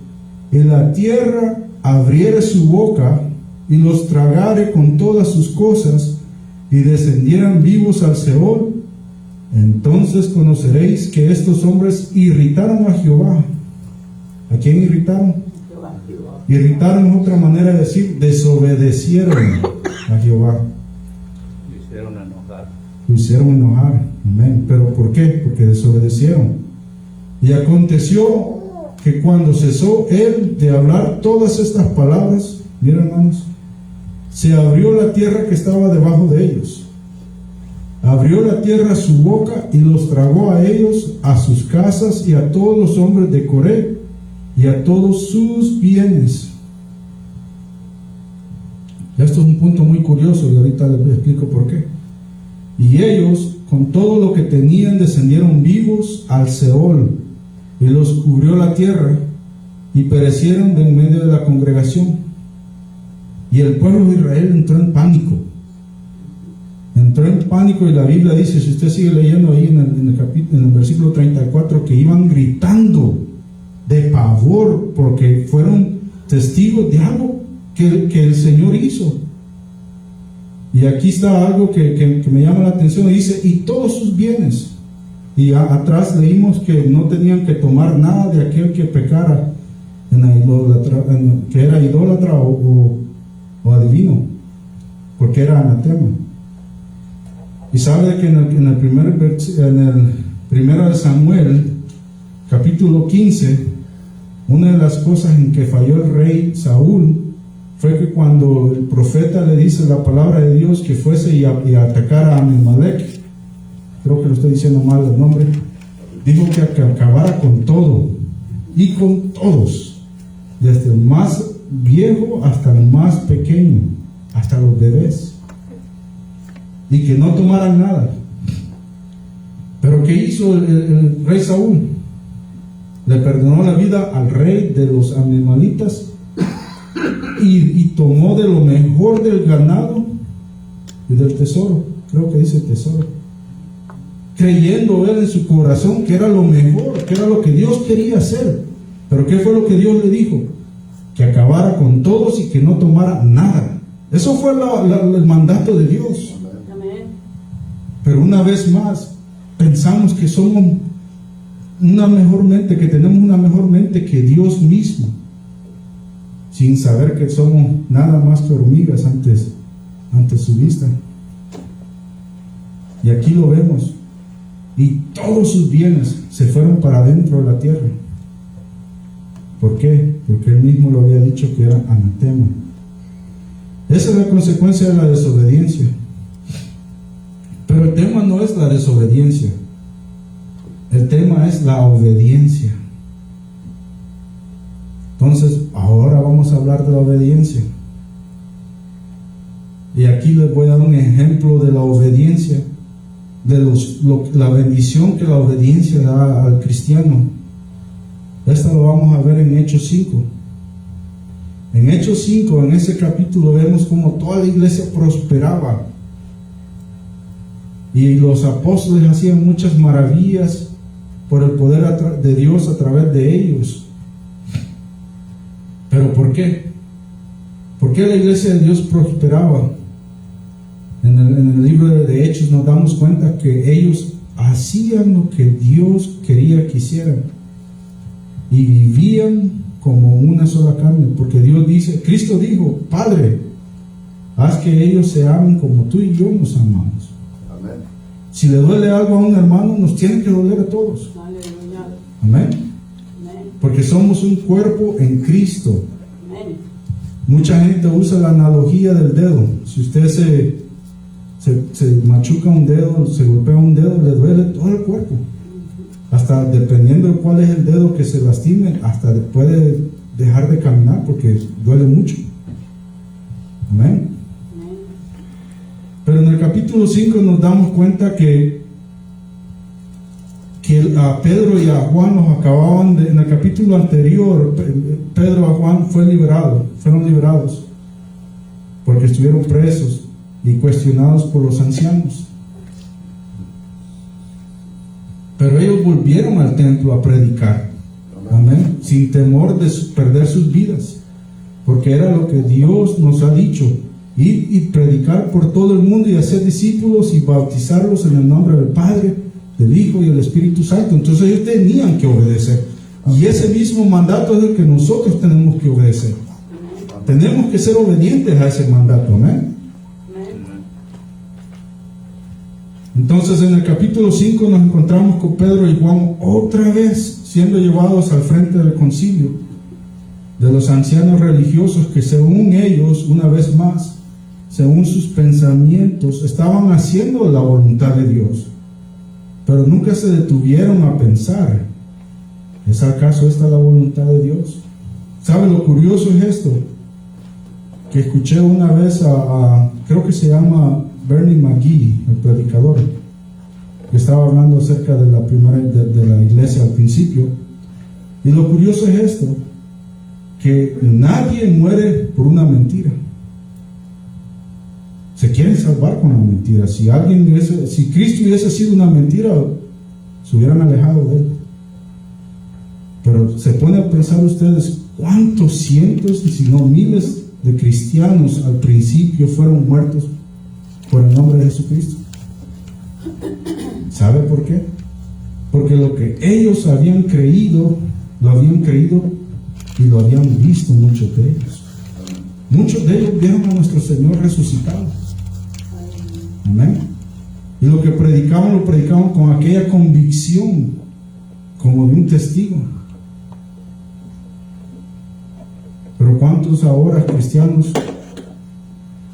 en la tierra abriere su boca y los tragare con todas sus cosas, y descendieran vivos al Seol, entonces conoceréis que estos hombres irritaron a Jehová. ¿A quién irritaron? Jehová. Irritaron es otra manera de decir desobedecieron a Jehová. Lo hicieron enojar. Lo hicieron enojar. Amén. ¿Pero por qué? Porque desobedecieron. Y aconteció que cuando cesó él de hablar todas estas palabras, miren hermanos, se abrió la tierra que estaba debajo de ellos. Abrió la tierra su boca y los tragó a ellos, a sus casas y a todos los hombres de Coré y a todos sus bienes. Esto es un punto muy curioso y ahorita les explico por qué. Y ellos, con todo lo que tenían, descendieron vivos al Seol, y los cubrió la tierra, y perecieron de en medio de la congregación. Y el pueblo de Israel entró en pánico. Entró en pánico, y la Biblia dice, si usted sigue leyendo ahí en el versículo 34, que iban gritando de pavor porque fueron testigos de algo que el Señor hizo. Y aquí está algo que me llama la atención. Dice, y todos sus bienes. Y atrás leímos que no tenían que tomar nada de aquel que pecara que era idólatra o adivino, porque era anatema. Y sabe que en el primero de Samuel, capítulo 15, una de las cosas en que falló el rey Saúl fue que cuando el profeta le dice la palabra de Dios que fuese y atacara a Abimelech, creo que lo estoy diciendo mal el nombre, dijo que acabara con todo y con todos, desde el más viejo hasta el más pequeño, hasta los bebés, y que no tomaran nada. Pero ¿qué hizo el rey Saúl? Le perdonó la vida al rey de los amalecitas y tomó de lo mejor del ganado y del tesoro, creo que dice tesoro, creyendo él en su corazón que era lo mejor, que era lo que Dios quería hacer. Pero ¿qué fue lo que Dios le dijo? Que acabara con todos y que no tomara nada. Eso fue el mandato de Dios. Amén. Pero una vez más, pensamos que somos una mejor mente, que tenemos una mejor mente que Dios mismo, sin saber que somos nada más que hormigas ante su vista. Y aquí lo vemos. Y todos sus bienes se fueron para adentro de la tierra. ¿Por qué? Porque él mismo lo había dicho que era anatema. Esa es la consecuencia de la desobediencia. Pero el tema no es la desobediencia. El tema es la obediencia. Entonces, ahora vamos a hablar de la obediencia. Y aquí les voy a dar un ejemplo de la obediencia, de la bendición que la obediencia da al cristiano. Esto lo vamos a ver en Hechos 5. En Hechos 5, en ese capítulo, vemos cómo toda la iglesia prosperaba. Y los apóstoles hacían muchas maravillas por el poder de Dios a través de ellos. ¿Pero por qué? ¿Por qué la iglesia de Dios prosperaba? En el libro de Hechos nos damos cuenta que ellos hacían lo que Dios quería que hicieran y vivían como una sola carne, porque Dios dice, Cristo dijo, Padre, haz que ellos se amen como tú y yo nos amamos. Amén. Si le duele algo a un hermano, nos tiene que doler a todos. Aleluya. Amén. Amén. Porque somos un cuerpo en Cristo. Amén. Mucha gente usa la analogía del dedo. Si usted se machuca un dedo, se golpea un dedo, le duele todo el cuerpo. Hasta dependiendo de cuál es el dedo que se lastime, hasta puede dejar de caminar porque duele mucho. Amén. Amén. Pero en el capítulo 5 nos damos cuenta que a Pedro y a Juan los acababan en el capítulo anterior, Pedro a Juan fueron liberados. porque estuvieron presos y cuestionados por los ancianos. Pero ellos volvieron al templo a predicar, amén, sin temor de perder sus vidas, porque era lo que Dios nos ha dicho: ir y predicar por todo el mundo y hacer discípulos y bautizarlos en el nombre del Padre, del Hijo y del Espíritu Santo. Entonces ellos tenían que obedecer, y ese mismo mandato es el que nosotros tenemos que obedecer. Tenemos que ser obedientes a ese mandato, amén. Entonces en el capítulo 5 nos encontramos con Pedro y Juan otra vez siendo llevados al frente del concilio de los ancianos religiosos, que según ellos, una vez más, según sus pensamientos, estaban haciendo la voluntad de Dios, pero nunca se detuvieron a pensar: ¿es acaso esta la voluntad de Dios? ¿Sabe lo curioso es esto? Que escuché una vez creo que se llama Bernie McGee, el predicador, que estaba hablando acerca de la primera de la iglesia al principio. Y lo curioso es esto, que nadie muere por una mentira. Se quieren salvar con la mentira. Si Cristo hubiese sido una mentira, se hubieran alejado de él. Pero se pone a pensar ustedes cuántos cientos, y si no miles, de cristianos al principio fueron muertos por el nombre de Jesucristo. ¿Sabe por qué? Porque lo que ellos habían creído, lo habían creído y lo habían visto muchos de ellos. Muchos de ellos vieron a nuestro Señor resucitado. Amén. Y lo que predicaban, lo predicaban con aquella convicción, como de un testigo. Pero ¿cuántos ahora cristianos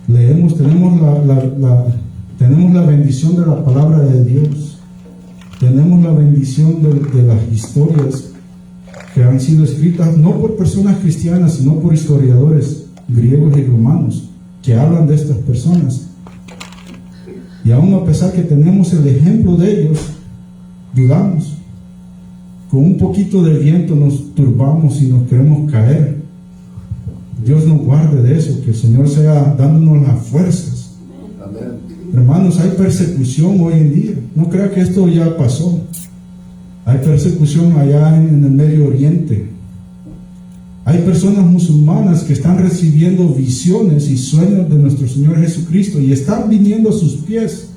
leemos? Tenemos la bendición de la palabra de Dios, tenemos la bendición de las historias que han sido escritas no por personas cristianas, sino por historiadores griegos y romanos que hablan de estas personas. Y aún a pesar que tenemos el ejemplo de ellos, dudamos. Con un poquito de viento nos turbamos y nos queremos caer. Dios nos guarde de eso, que el Señor sea dándonos las fuerzas. Amén. Hermanos, hay persecución hoy en día. No crea que esto ya pasó. Hay persecución allá en el Medio Oriente. Hay personas musulmanas que están recibiendo visiones y sueños de nuestro Señor Jesucristo y están viniendo a sus pies,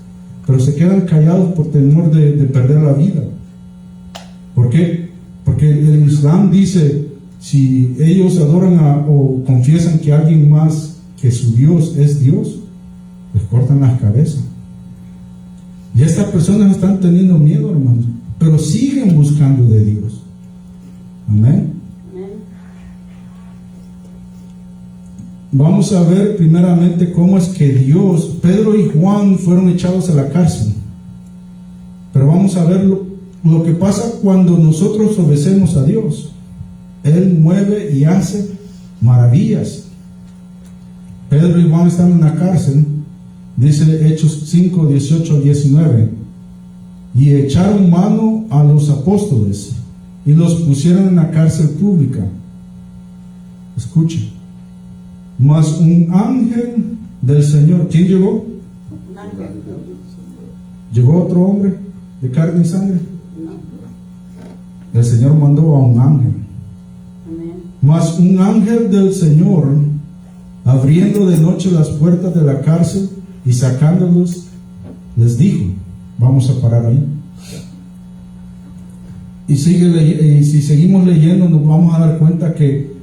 pero se quedan callados por temor de perder la vida. ¿Por qué? Porque el Islam dice: si ellos adoran o confiesan que alguien más que su Dios es Dios, les cortan las cabezas. Y estas personas están teniendo miedo, hermanos, pero siguen buscando de Dios. Amén. Vamos a ver primeramente cómo es que Pedro y Juan fueron echados a la cárcel. Pero vamos a ver lo que pasa cuando nosotros obedecemos a Dios. Él mueve y hace maravillas. Pedro y Juan están en la cárcel, dice Hechos 5, 18, 19. Y echaron mano a los apóstoles y los pusieron en la cárcel pública. Escuche. Mas un ángel del Señor, ¿quién llegó? Un ángel. ¿Llegó otro hombre de carne y sangre? El Señor mandó a un ángel. Mas un ángel del Señor, abriendo de noche las puertas de la cárcel y sacándolos, les dijo: vamos a parar ahí. Y si seguimos leyendo, nos vamos a dar cuenta que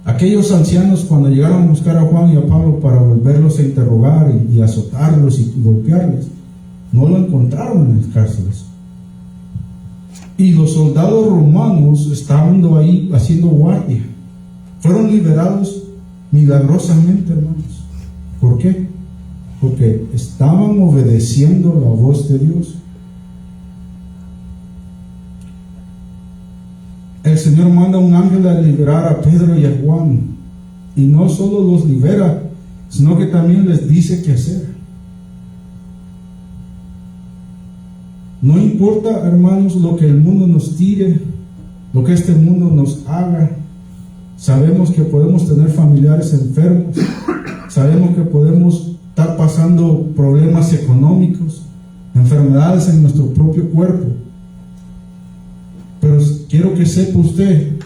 aquellos ancianos, cuando llegaron a buscar a Juan y a Pablo para volverlos a interrogar y azotarlos y golpearles, no lo encontraron en las cárceles. Y los soldados romanos estaban ahí haciendo guardia. Fueron liberados milagrosamente, hermanos. ¿Por qué? Porque estaban obedeciendo la voz de Dios. El Señor manda un ángel a liberar a Pedro y a Juan. Y no solo los libera, sino que también les dice qué hacer. No importa, hermanos, lo que el mundo nos tire, lo que este mundo nos haga. Sabemos que podemos tener familiares enfermos. Sabemos que podemos estar pasando problemas económicos, enfermedades en nuestro propio cuerpo. Pero quiero que sepa usted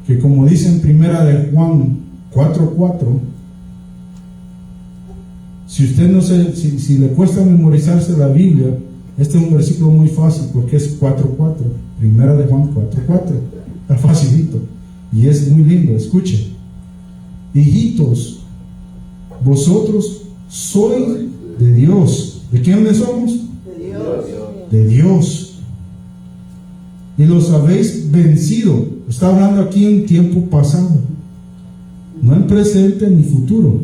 que, como dice en Primera de Juan 4:4, si usted no se, si le cuesta memorizarse la Biblia, este es un versículo muy fácil porque es 4:4. Primera de Juan 4:4. Está facilito y es muy lindo. Escuche: hijitos, vosotros sois de Dios. ¿De quién somos? De Dios. De Dios. Y los habéis vencido. Está hablando aquí en tiempo pasado, no en presente ni futuro,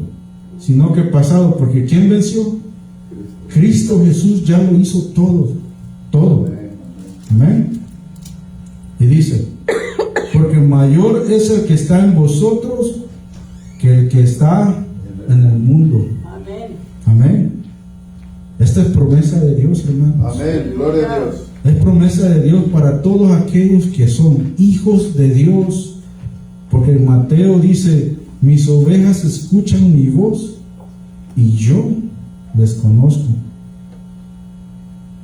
sino que pasado, porque ¿quién venció? Cristo Jesús ya lo hizo todo, todo. Amén. Y dice: porque mayor es el que está en vosotros que el que está en el mundo. Amén. Amén. Esta es promesa de Dios, hermanos. Amén, gloria a Dios. Es promesa de Dios para todos aquellos que son hijos de Dios. Porque en Mateo dice: mis ovejas escuchan mi voz y yo les conozco.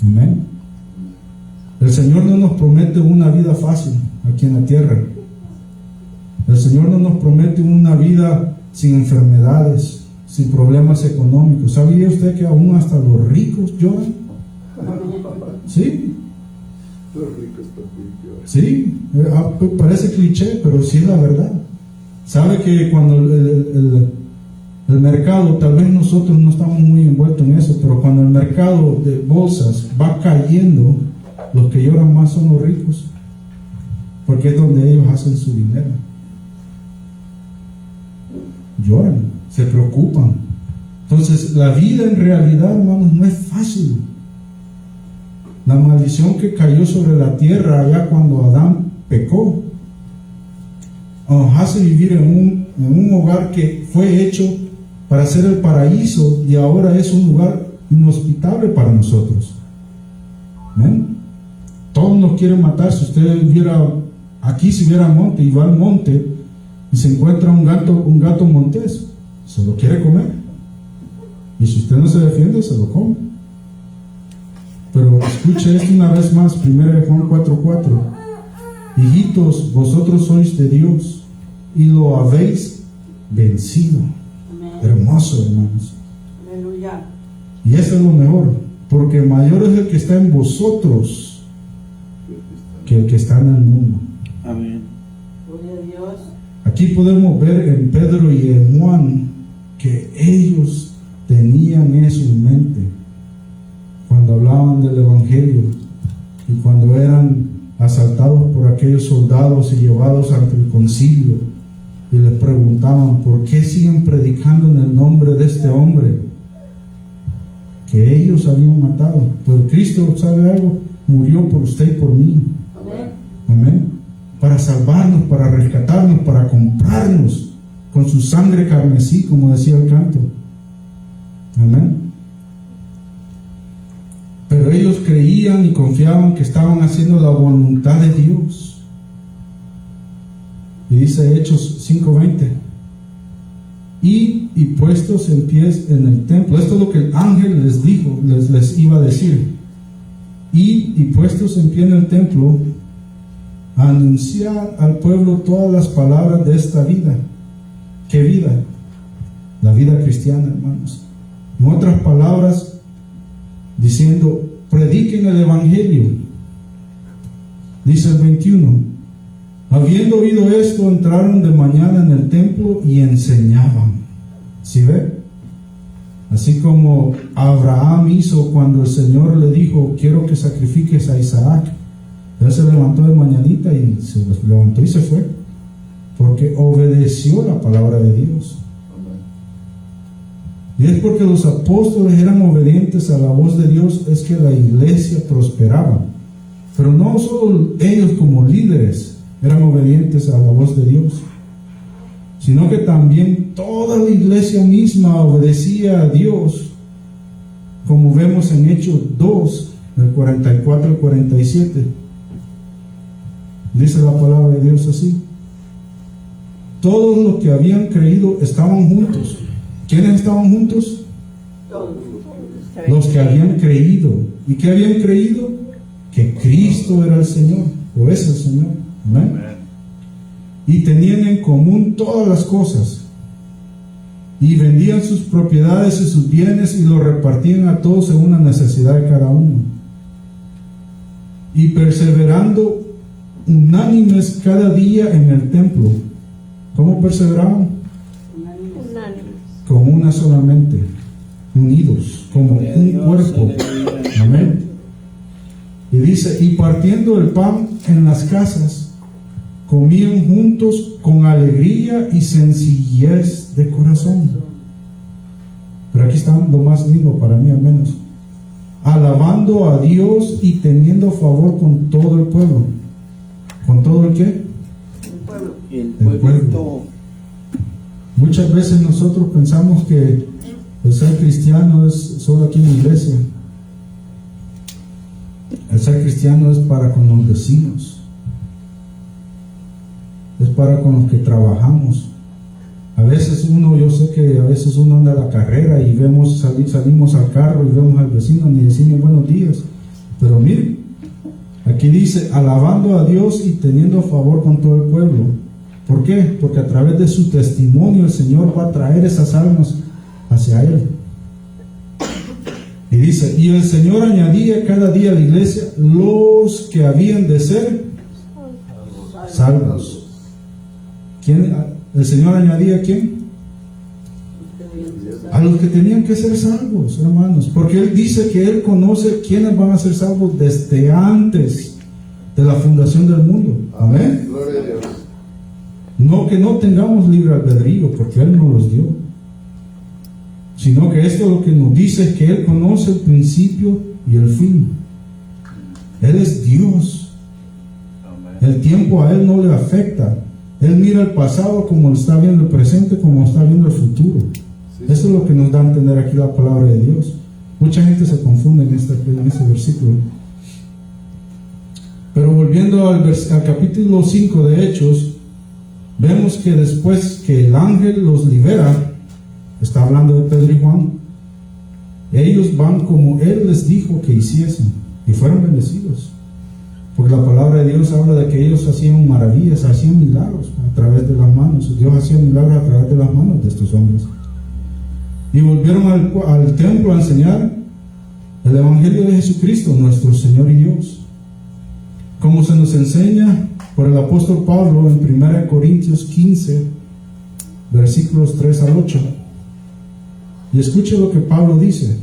Amén. El Señor no nos promete una vida fácil aquí en la tierra. El Señor no nos promete una vida sin enfermedades, sin problemas económicos. ¿Sabía usted que aún hasta los ricos lloran? Sí. Los ricos también lloran. Sí, parece cliché, pero sí es la verdad. Sabe que cuando el mercado, tal vez nosotros no estamos muy envueltos en eso, pero cuando el mercado de bolsas va cayendo, los que lloran más son los ricos, porque es donde ellos hacen su dinero. Lloran, se preocupan. Entonces, la vida en realidad, hermanos, no es fácil. La maldición que cayó sobre la tierra allá cuando Adán pecó nos hace vivir en un hogar que fue hecho para ser el paraíso y ahora es un lugar inhospitable para nosotros. ¿Ven? Todos nos quieren matar. Si usted viera aquí, si viera monte y va al monte y se encuentra un gato montés, se lo quiere comer, y si usted no se defiende, se lo come. Pero escuche esto una vez más, 1 Juan 4:4. Hijitos, vosotros sois de Dios y lo habéis vencido. Amén. Hermoso, hermanos. Aleluya. Y eso es lo mejor, porque mayor es el que está en vosotros que el que está en el mundo. Amén. Gloria a Dios. Aquí podemos ver en Pedro y en Juan que ellos tenían eso en mente cuando hablaban del Evangelio y cuando eran asaltados por aquellos soldados y llevados ante el concilio y les preguntaban: ¿por qué siguen predicando en el nombre de este hombre que ellos habían matado? Pues Cristo, ¿sabe algo? Murió por usted y por mí. Amén. Amén. Para salvarnos, para rescatarnos, para comprarnos con su sangre carmesí, como decía el canto. Amén. Pero ellos creían y confiaban que estaban haciendo la voluntad de Dios. Y dice Hechos 5:20: y puestos en pies en el templo. Esto es lo que el ángel les dijo, les iba a decir. Y puestos en pie en el templo, anunciar al pueblo todas las palabras de esta vida. ¿Qué vida? La vida cristiana, hermanos. En otras palabras, diciendo: prediquen el Evangelio. Dice el 21: habiendo oído esto, entraron de mañana en el templo y enseñaban. ¿Sí ve? Así como Abraham hizo cuando el Señor le dijo: quiero que sacrifiques a Isaac. Él se levantó de mañanita y se levantó y se fue, porque obedeció la palabra de Dios. Y es porque los apóstoles eran obedientes a la voz de Dios es que la iglesia prosperaba. Pero no solo ellos como líderes eran obedientes a la voz de Dios, sino que también toda la iglesia misma obedecía a Dios, como vemos en Hechos 2, del 44 al 47. Dice la palabra de Dios así: todos los que habían creído estaban juntos. ¿Quiénes estaban juntos? Todos. Los que habían creído. ¿Y qué habían creído? Que Cristo era el Señor, o es el Señor. ¿Amén? Y tenían en común todas las cosas, y vendían sus propiedades y sus bienes y los repartían a todos según la necesidad de cada uno. Y perseverando unánimes cada día en el templo. ¿Cómo perseveraban? Con una solamente, unidos como un cuerpo. Amén. Y dice, y partiendo el pan en las casas, comían juntos con alegría y sencillez de corazón. Pero aquí está lo más lindo para mí, al menos. Alabando a Dios y teniendo favor con todo el pueblo. ¿Con todo el qué? El pueblo. Muchas veces nosotros pensamos que el ser cristiano es solo aquí en la iglesia. El ser cristiano es para con los vecinos, es para con los que trabajamos. A veces yo sé que a veces uno anda a la carrera y salimos al carro y vemos al vecino, ni decimos buenos días. Pero miren, aquí dice, alabando a Dios y teniendo favor con todo el pueblo. ¿Por qué? Porque a través de su testimonio el Señor va a traer esas almas hacia Él. Y dice, y el Señor añadía cada día a la iglesia los que habían de ser salvos. ¿Quién? ¿El Señor añadía a quién? A los que tenían que ser salvos, hermanos. Porque Él dice que Él conoce quiénes van a ser salvos desde antes de la fundación del mundo. Amén. Gloria a Dios. No que no tengamos libre albedrío, porque Él nos los dio, sino que esto lo que nos dice es que Él conoce el principio y el fin. Él es Dios. El tiempo a Él no le afecta. Él mira el pasado como está viendo el presente, como está viendo el futuro. Eso es lo que nos da a entender aquí la palabra de Dios. Mucha gente se confunde en este versículo. Pero volviendo al capítulo 5 de Hechos, vemos que después que el ángel los libera, está hablando de Pedro y Juan, ellos van como Él les dijo que hiciesen, y fueron bendecidos. Porque la palabra de Dios habla de que ellos hacían maravillas, hacían milagros a través de las manos. Dios hacía milagros a través de las manos de estos hombres. Y volvieron al templo a enseñar el Evangelio de Jesucristo, nuestro Señor y Dios. Como se nos enseña por el apóstol Pablo en 1 Corintios 15, versículos 3 al 8. Y escuche lo que Pablo dice.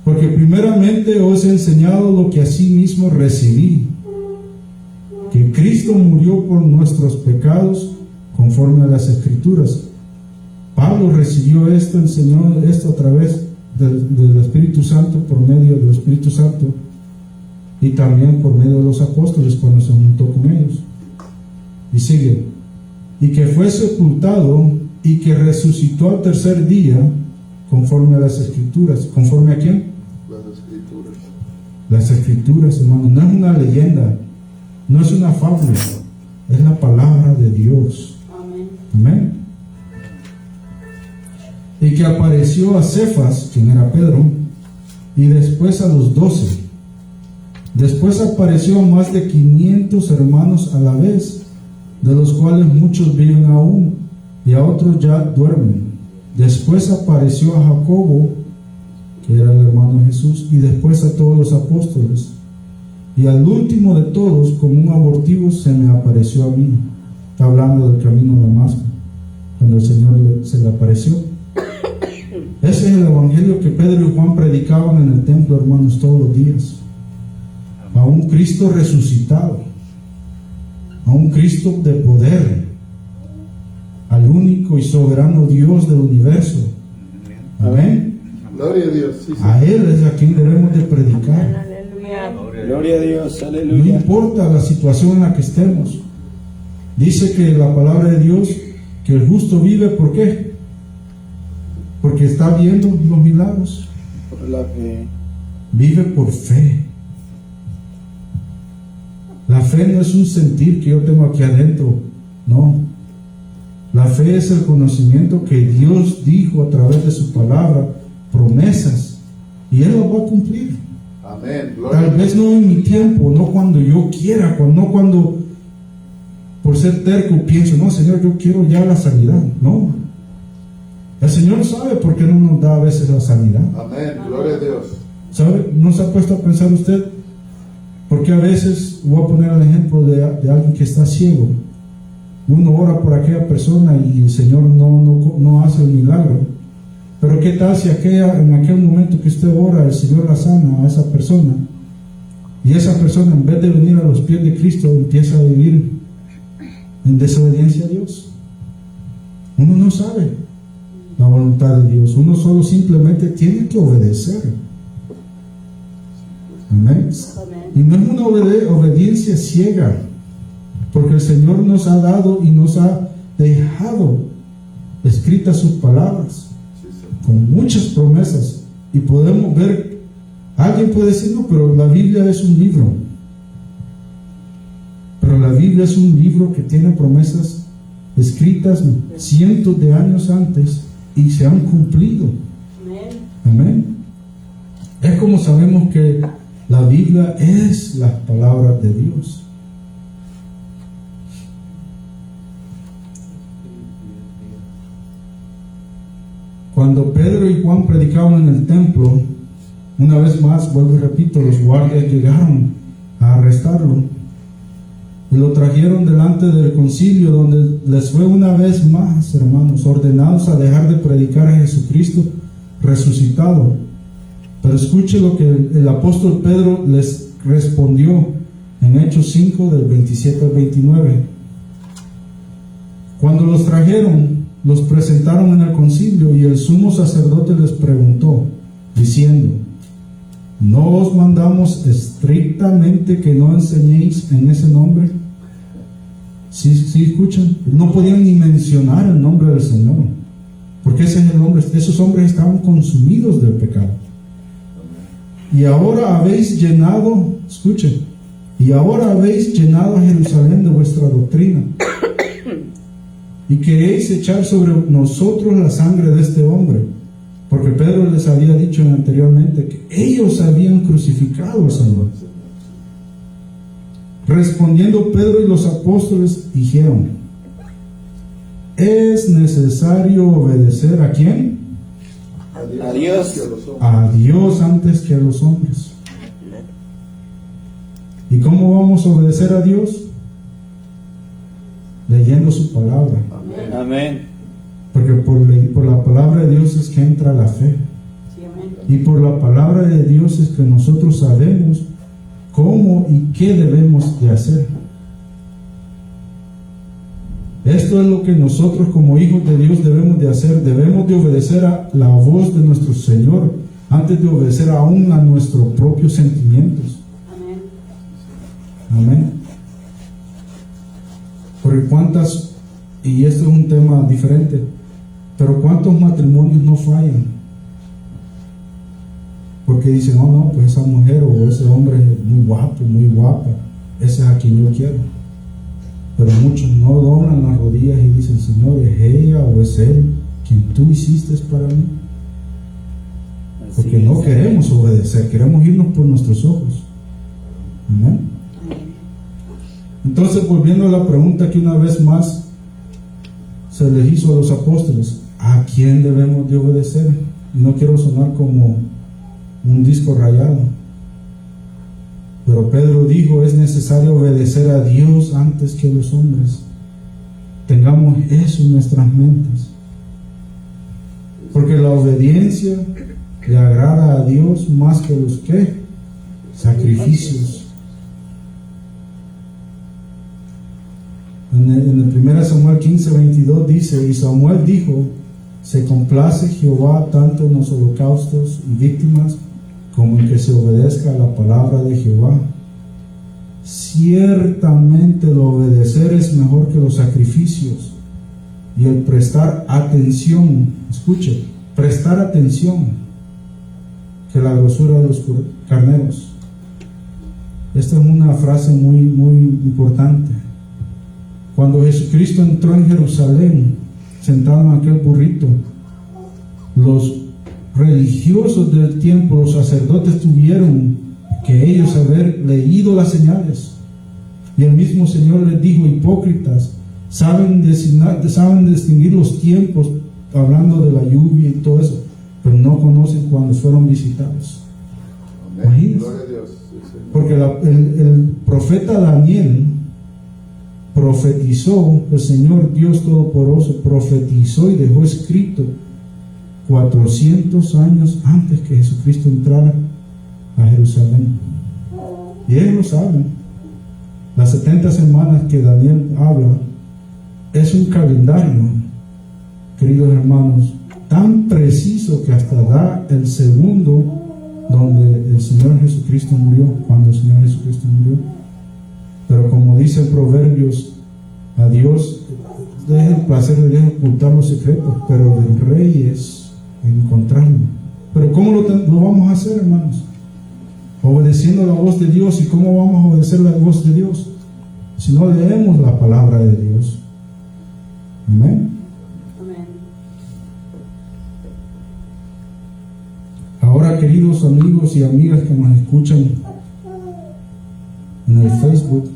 Porque primeramente os he enseñado lo que asimismo recibí, que Cristo murió por nuestros pecados conforme a las Escrituras. Pablo recibió esto, enseñó esto a través del Espíritu Santo, por medio del Espíritu Santo, y también por medio de los apóstoles cuando se juntó con ellos. Y sigue, y que fue sepultado y que resucitó al tercer día conforme a las Escrituras. ¿Conforme a quién? Las Escrituras, hermano. No es una leyenda, no es una fábula, es la palabra de Dios. Amén. Amén. Y que apareció a Cefas, quien era Pedro, y después a los 12. Después apareció a más de 500 hermanos a la vez, de los cuales muchos viven aún, y a otros ya duermen. Después apareció a Jacobo, que era el hermano de Jesús, y después a todos los apóstoles. Y al último de todos, como un abortivo, se me apareció a mí. Está hablando del camino a Damasco, cuando el Señor se le apareció. Ese es el evangelio que Pedro y Juan predicaban en el templo, hermanos, todos los días. A un Cristo resucitado, a un Cristo de poder, al único y soberano Dios del universo. Amén. Gloria a Dios. Sí, sí. A Él es a quien debemos de predicar. Gloria a Dios, No aleluya. importa la situación en la que estemos. Dice que la palabra de Dios, que el justo vive, ¿por qué? Porque está viendo los milagros. Por la fe. Vive por fe. La fe no es un sentir que yo tengo aquí adentro, no. La fe es el conocimiento que Dios dijo a través de su palabra, promesas, y Él las va a cumplir. Amén. Tal vez no en mi tiempo, no cuando yo quiera, no cuando por ser terco pienso, no, Señor, yo quiero ya la sanidad. No. El Señor sabe por qué no nos da a veces la sanidad. Amén. Gloria a Dios. ¿Sabe? ¿No se ha puesto a pensar usted? Porque a veces, voy a poner el ejemplo de alguien que está ciego. Uno ora por aquella persona y el Señor no hace el milagro. Pero ¿qué tal si en aquel momento que usted ora, el Señor la sana a esa persona? Y esa persona, en vez de venir a los pies de Cristo, empieza a vivir en desobediencia a Dios. Uno no sabe la voluntad de Dios. Uno solo simplemente tiene que obedecer. Amén. Y no es una obediencia ciega, porque el Señor nos ha dado y nos ha dejado escritas sus palabras con muchas promesas, y podemos ver, alguien puede decir, no, pero la Biblia es un libro, pero la Biblia es un libro que tiene promesas escritas cientos de años antes y se han cumplido. Amén. Es como sabemos que la Biblia es las palabras de Dios. Cuando Pedro y Juan predicaban en el templo, una vez más, vuelvo y repito, los guardias llegaron a arrestarlo y lo trajeron delante del concilio, donde les fue una vez más, hermanos, ordenados a dejar de predicar a Jesucristo resucitado. Pero escuche lo que el apóstol Pedro les respondió en Hechos 5, del 27 al 29. Cuando los trajeron, los presentaron en el concilio, y el sumo sacerdote les preguntó, diciendo: ¿no os mandamos estrictamente que no enseñéis en ese nombre? ¿Sí escuchan? No podían ni mencionar el nombre del Señor, porque ese es el nombre. Esos hombres estaban consumidos del pecado. Y ahora habéis llenado, escuchen, y ahora habéis llenado a Jerusalén de vuestra doctrina, y queréis echar sobre nosotros la sangre de este hombre, porque Pedro les había dicho anteriormente que ellos habían crucificado al Señor. Respondiendo Pedro y los apóstoles dijeron: ¿es necesario obedecer a quién? A Dios. A Dios antes que a los hombres. ¿Y cómo vamos a obedecer a Dios? Leyendo su palabra. Amén. Porque por la palabra de Dios es que entra la fe. Y por la palabra de Dios es que nosotros sabemos cómo y qué debemos de hacer. Esto es lo que nosotros como hijos de Dios debemos de hacer. Debemos de obedecer a la voz de nuestro Señor antes de obedecer aún a nuestros propios sentimientos. Amén. Porque cuántas, y esto es un tema diferente, pero cuántos matrimonios no fallan porque dicen: oh no, pues esa mujer o ese hombre es muy guapo, muy guapa, ese es a quien yo quiero. Pero muchos no doblan las rodillas y dicen: Señor, ¿es ella o es él quien tú hiciste para mí? Porque no queremos obedecer, queremos irnos por nuestros ojos. Amén. Entonces, volviendo a la pregunta que una vez más se les hizo a los apóstoles: ¿a quién debemos de obedecer? No quiero sonar como un disco rayado, pero Pedro dijo: es necesario obedecer a Dios antes que a los hombres. Tengamos eso en nuestras mentes, porque la obediencia le agrada a Dios más que los sacrificios. En el 1 Samuel 15:22 dice: y Samuel dijo: se complace Jehová tanto en los holocaustos y víctimas como en que se obedezca a la palabra de Jehová. Ciertamente el obedecer es mejor que los sacrificios, y el prestar atención, escuche, prestar atención, que la grosura de los carneros. Esta es una frase muy, muy importante. Cuando Jesucristo entró en Jerusalén, sentado en aquel burrito, los religiosos del tiempo, los sacerdotes, tuvieron que ellos haber leído las señales. Y el mismo Señor les dijo: hipócritas, saben distinguir los tiempos, hablando de la lluvia y todo eso, pero no conocen cuando fueron visitados. Imagínense. Porque el profeta Daniel profetizó, el Señor Dios Todopoderoso profetizó y dejó escrito 400 años antes que Jesucristo entrara a Jerusalén. Y ellos lo saben. Las 70 semanas que Daniel habla es un calendario, queridos hermanos, tan preciso que hasta da el segundo donde el Señor Jesucristo murió, cuando el Señor Jesucristo murió. Pero como dice en Proverbios, a Dios deja el placer de Dios ocultar los secretos, pero del rey es encontrarlo. Pero ¿cómo lo vamos a hacer, hermanos? Obedeciendo la voz de Dios. ¿Y cómo vamos a obedecer la voz de Dios? Si no leemos la palabra de Dios. Amén. Ahora, queridos amigos y amigas que nos escuchan en el Facebook,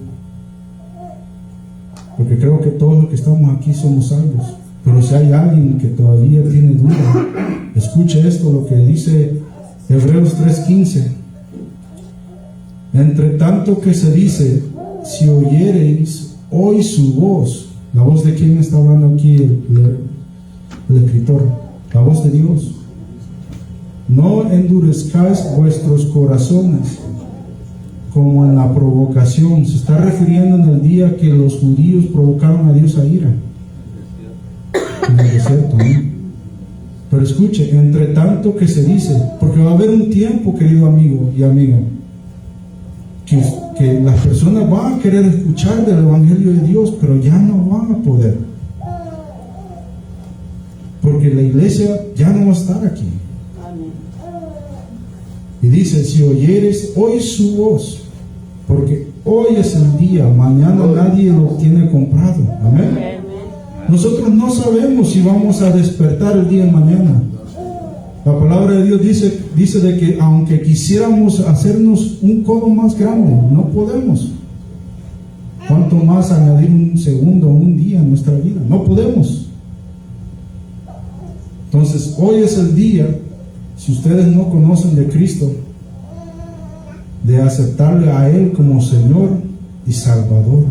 porque creo que todos los que estamos aquí somos salvos, pero si hay alguien que todavía tiene duda, escuche esto, lo que dice Hebreos 3:15. Entre tanto que se dice: si oyereis hoy su voz. ¿La voz de quién está hablando aquí el escritor? La voz de Dios. No endurezcáis vuestros corazones como en la provocación. Se está refiriendo en el día que los judíos provocaron a Dios a ira en el desierto, ¿no? Pero escuche, entre tanto que se dice, porque va a haber un tiempo, querido amigo y amiga, que las personas van a querer escuchar del Evangelio de Dios, pero ya no van a poder, porque la iglesia ya no va a estar aquí. Y dice: si oyeres hoy su voz, porque hoy es el día, mañana nadie lo tiene comprado. Amén. Nosotros no sabemos si vamos a despertar el día de mañana. La palabra de Dios dice de que aunque quisiéramos hacernos un codo más grande, no podemos. ¿Cuánto más añadir un segundo o un día en nuestra vida? No podemos. Entonces, hoy es el día, si ustedes no conocen de Cristo, de aceptarle a Él como Señor y Salvador.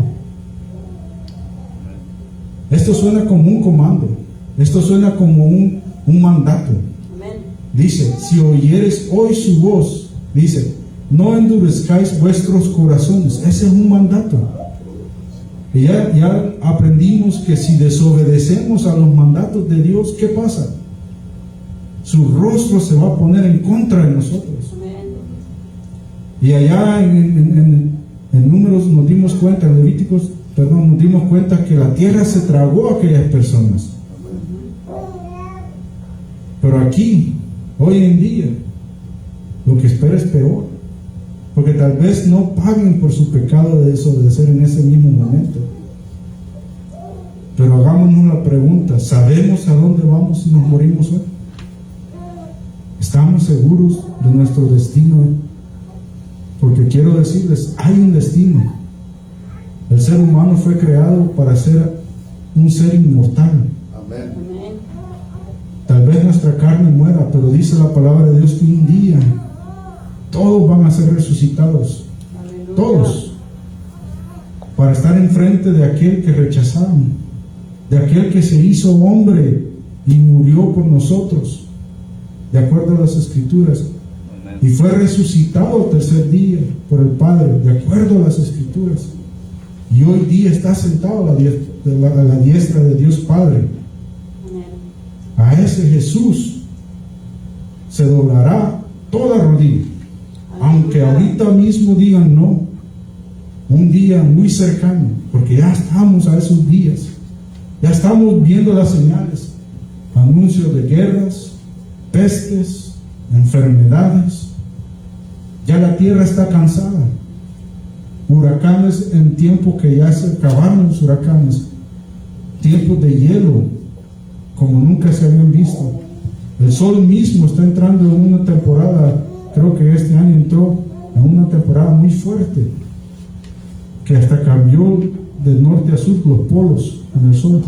Esto suena como un comando, esto suena como un mandato. Dice: si oyeres hoy su voz, dice, no endurezcáis vuestros corazones. Ese es un mandato. Y ya aprendimos que si desobedecemos a los mandatos de Dios, ¿qué pasa? Su rostro se va a poner en contra de nosotros. Y allá en Números nos dimos cuenta, en Levíticos, nos dimos cuenta que la tierra se tragó a aquellas personas. Pero aquí, hoy en día, lo que espera es peor, porque tal vez no paguen por su pecado de desobedecer en ese mismo momento. Pero hagámonos la pregunta: ¿sabemos a dónde vamos si nos morimos hoy? ¿Estamos seguros de nuestro destino? Porque quiero decirles, hay un destino. El ser humano fue creado para ser un ser inmortal. Amén. Tal vez nuestra carne muera, pero dice la palabra de Dios que un día todos van a ser resucitados. Aleluya. Todos. Para estar enfrente de aquel que rechazaron, de aquel que se hizo hombre y murió por nosotros, de acuerdo a las Escrituras. Y fue resucitado el tercer día por el Padre, de acuerdo a las Escrituras. Y hoy día está sentado a la diestra de Dios Padre. A ese Jesús se doblará toda rodilla. Aunque ahorita mismo digan no, un día muy cercano, porque ya estamos a esos días. Ya estamos viendo las señales. Anuncios de guerras, pestes, enfermedades. Ya la tierra está cansada. huracanes en tiempo que ya se acabaron los huracanes, tiempos de hielo como nunca se habían visto. El sol mismo está entrando en una temporada, creo que este año entró en una temporada muy fuerte, que hasta cambió de norte a sur los polos en el sol.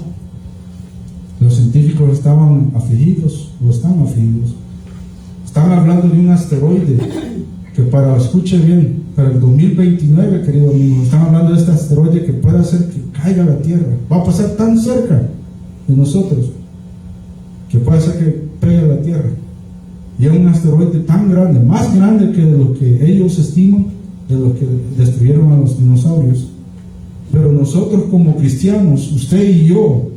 Los científicos estaban afligidos, o están afligidos. Están hablando de un asteroide que, escuche bien, para el 2029, querido amigo, están hablando de este asteroide que puede hacer que caiga a la Tierra. Va a pasar tan cerca de nosotros que puede hacer que pegue a la Tierra. Y es un asteroide tan grande, más grande que de lo que ellos estiman, de lo que destruyeron a los dinosaurios. Pero nosotros como cristianos, usted y yo,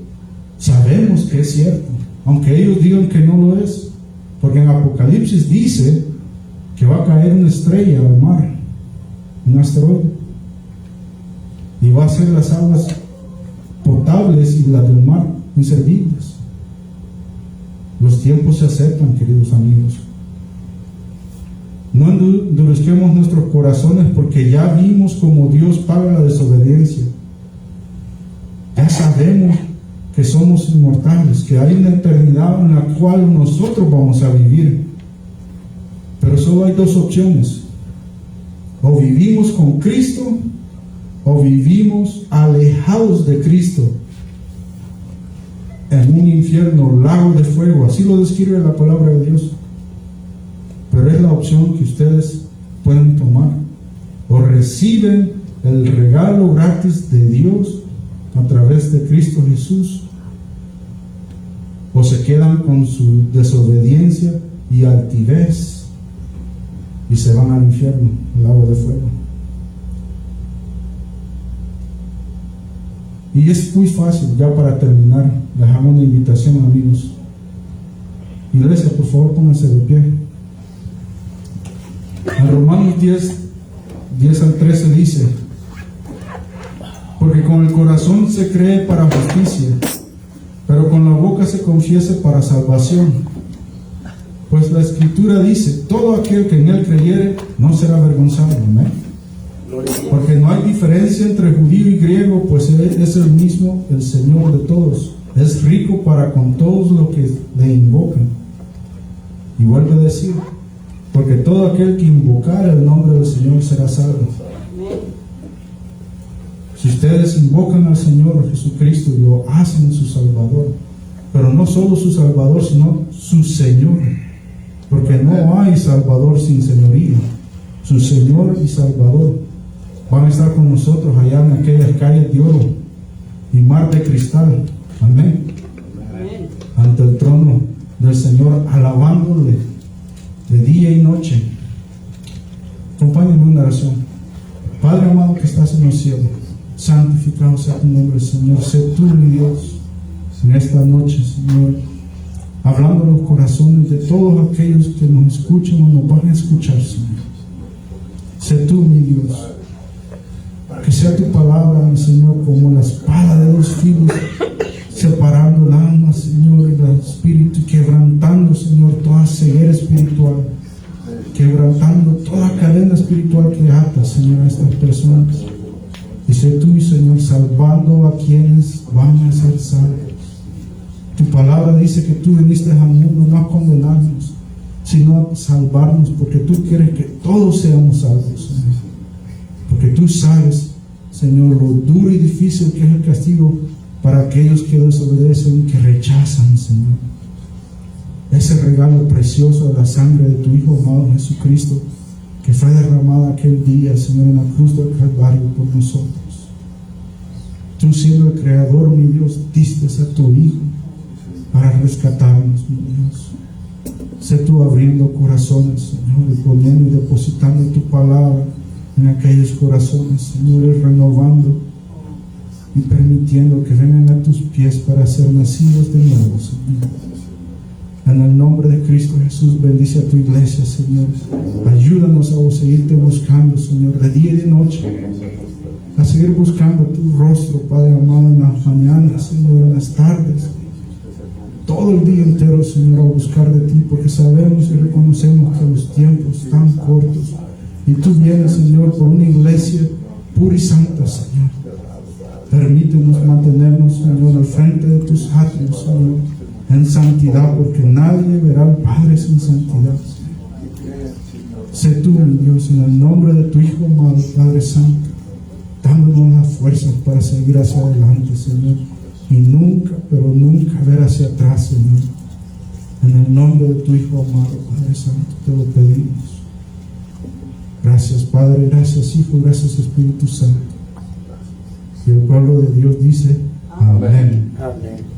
sabemos que es cierto, aunque ellos digan que no lo es, porque en Apocalipsis dice que va a caer una estrella al mar, un asteroide, y va a hacer las aguas potables y las del mar inservibles. Los tiempos se acercan, queridos amigos. No endurezcamos nuestros corazones, porque ya vimos cómo Dios paga la desobediencia. Ya sabemos que somos inmortales, que hay una eternidad en la cual nosotros vamos a vivir. Pero solo hay dos opciones: o vivimos con Cristo o vivimos alejados de Cristo en un infierno, lago de fuego. Así lo describe la palabra de Dios. Pero es la opción que ustedes pueden tomar: o reciben el regalo gratis de Dios a través de Cristo Jesús, o se quedan con su desobediencia y altivez y se van al infierno, al lago de fuego. Y es muy fácil, ya para terminar, dejamos una invitación, amigos. Iglesia, por favor, pónganse de pie. En Romanos 10 al 13 dice: porque con el corazón se cree para justicia, pero con la boca se confiesa para salvación. Pues la Escritura dice: todo aquel que en él creyere no será avergonzado. Amén. Porque no hay diferencia entre judío y griego, pues es el mismo el Señor de todos. Es rico para con todos los que le invocan. Y vuelve a decir: porque todo aquel que invocar el nombre del Señor será salvo. Si ustedes invocan al Señor Jesucristo y lo hacen su Salvador, pero no solo su Salvador, sino su Señor, porque no hay Salvador sin señoría. Su Señor y Salvador van a estar con nosotros allá en aquellas calles de oro y mar de cristal. Amén. Ante el trono del Señor, alabándole de día y noche. Acompáñenme en una oración. Padre amado que estás en los cielos, santificado sea tu nombre, Señor. Sé tú, mi Dios, en esta noche, Señor, hablando en los corazones de todos aquellos que nos escuchan o nos van a escuchar, Señor. Sé tú, mi Dios, que sea tu palabra, Señor, como la espada de dos filos, separando el alma, Señor, y el espíritu, quebrantando, Señor, toda ceguera espiritual, quebrantando toda cadena espiritual que ata, Señor, a estas personas. Y sé tú, Señor, salvando a quienes van a ser salvos. Tu palabra dice que tú viniste al mundo no a condenarnos, sino a salvarnos, porque tú quieres que todos seamos salvos, Señor. Porque tú sabes, Señor, lo duro y difícil que es el castigo para aquellos que desobedecen, que rechazan, Señor, ese regalo precioso de la sangre de tu Hijo amado Jesucristo, que fue derramada aquel día, Señor, en la cruz del Calvario por nosotros. Tú, siendo el Creador, mi Dios, diste a tu Hijo para rescatarnos, mi Dios. Sé tú abriendo corazones, Señor, y poniendo y depositando tu palabra en aquellos corazones, Señor, y renovando y permitiendo que vengan a tus pies para ser nacidos de nuevo, Señor. En el nombre de Cristo Jesús, bendice a tu iglesia, Señor. Ayúdanos a seguirte buscando, Señor, de día y de noche. A seguir buscando tu rostro, Padre amado, en las mañanas, Señor, en las tardes. Todo el día entero, Señor, a buscar de ti, porque sabemos y reconocemos que los tiempos están cortos. Y tú vienes, Señor, por una iglesia pura y santa, Señor. Permítenos mantenernos, Señor, al frente de tus atrios, Señor, en santidad, porque nadie verá al Padre sin santidad. Sé tú, mi Dios, en el nombre de tu Hijo amado, Padre Santo, dándonos las fuerzas para seguir hacia adelante, Señor, y nunca, pero nunca ver hacia atrás, Señor. En el nombre de tu Hijo amado, Padre Santo, te lo pedimos. Gracias, Padre, gracias, Hijo, gracias, Espíritu Santo. Y el pueblo de Dios dice, amén. Amén.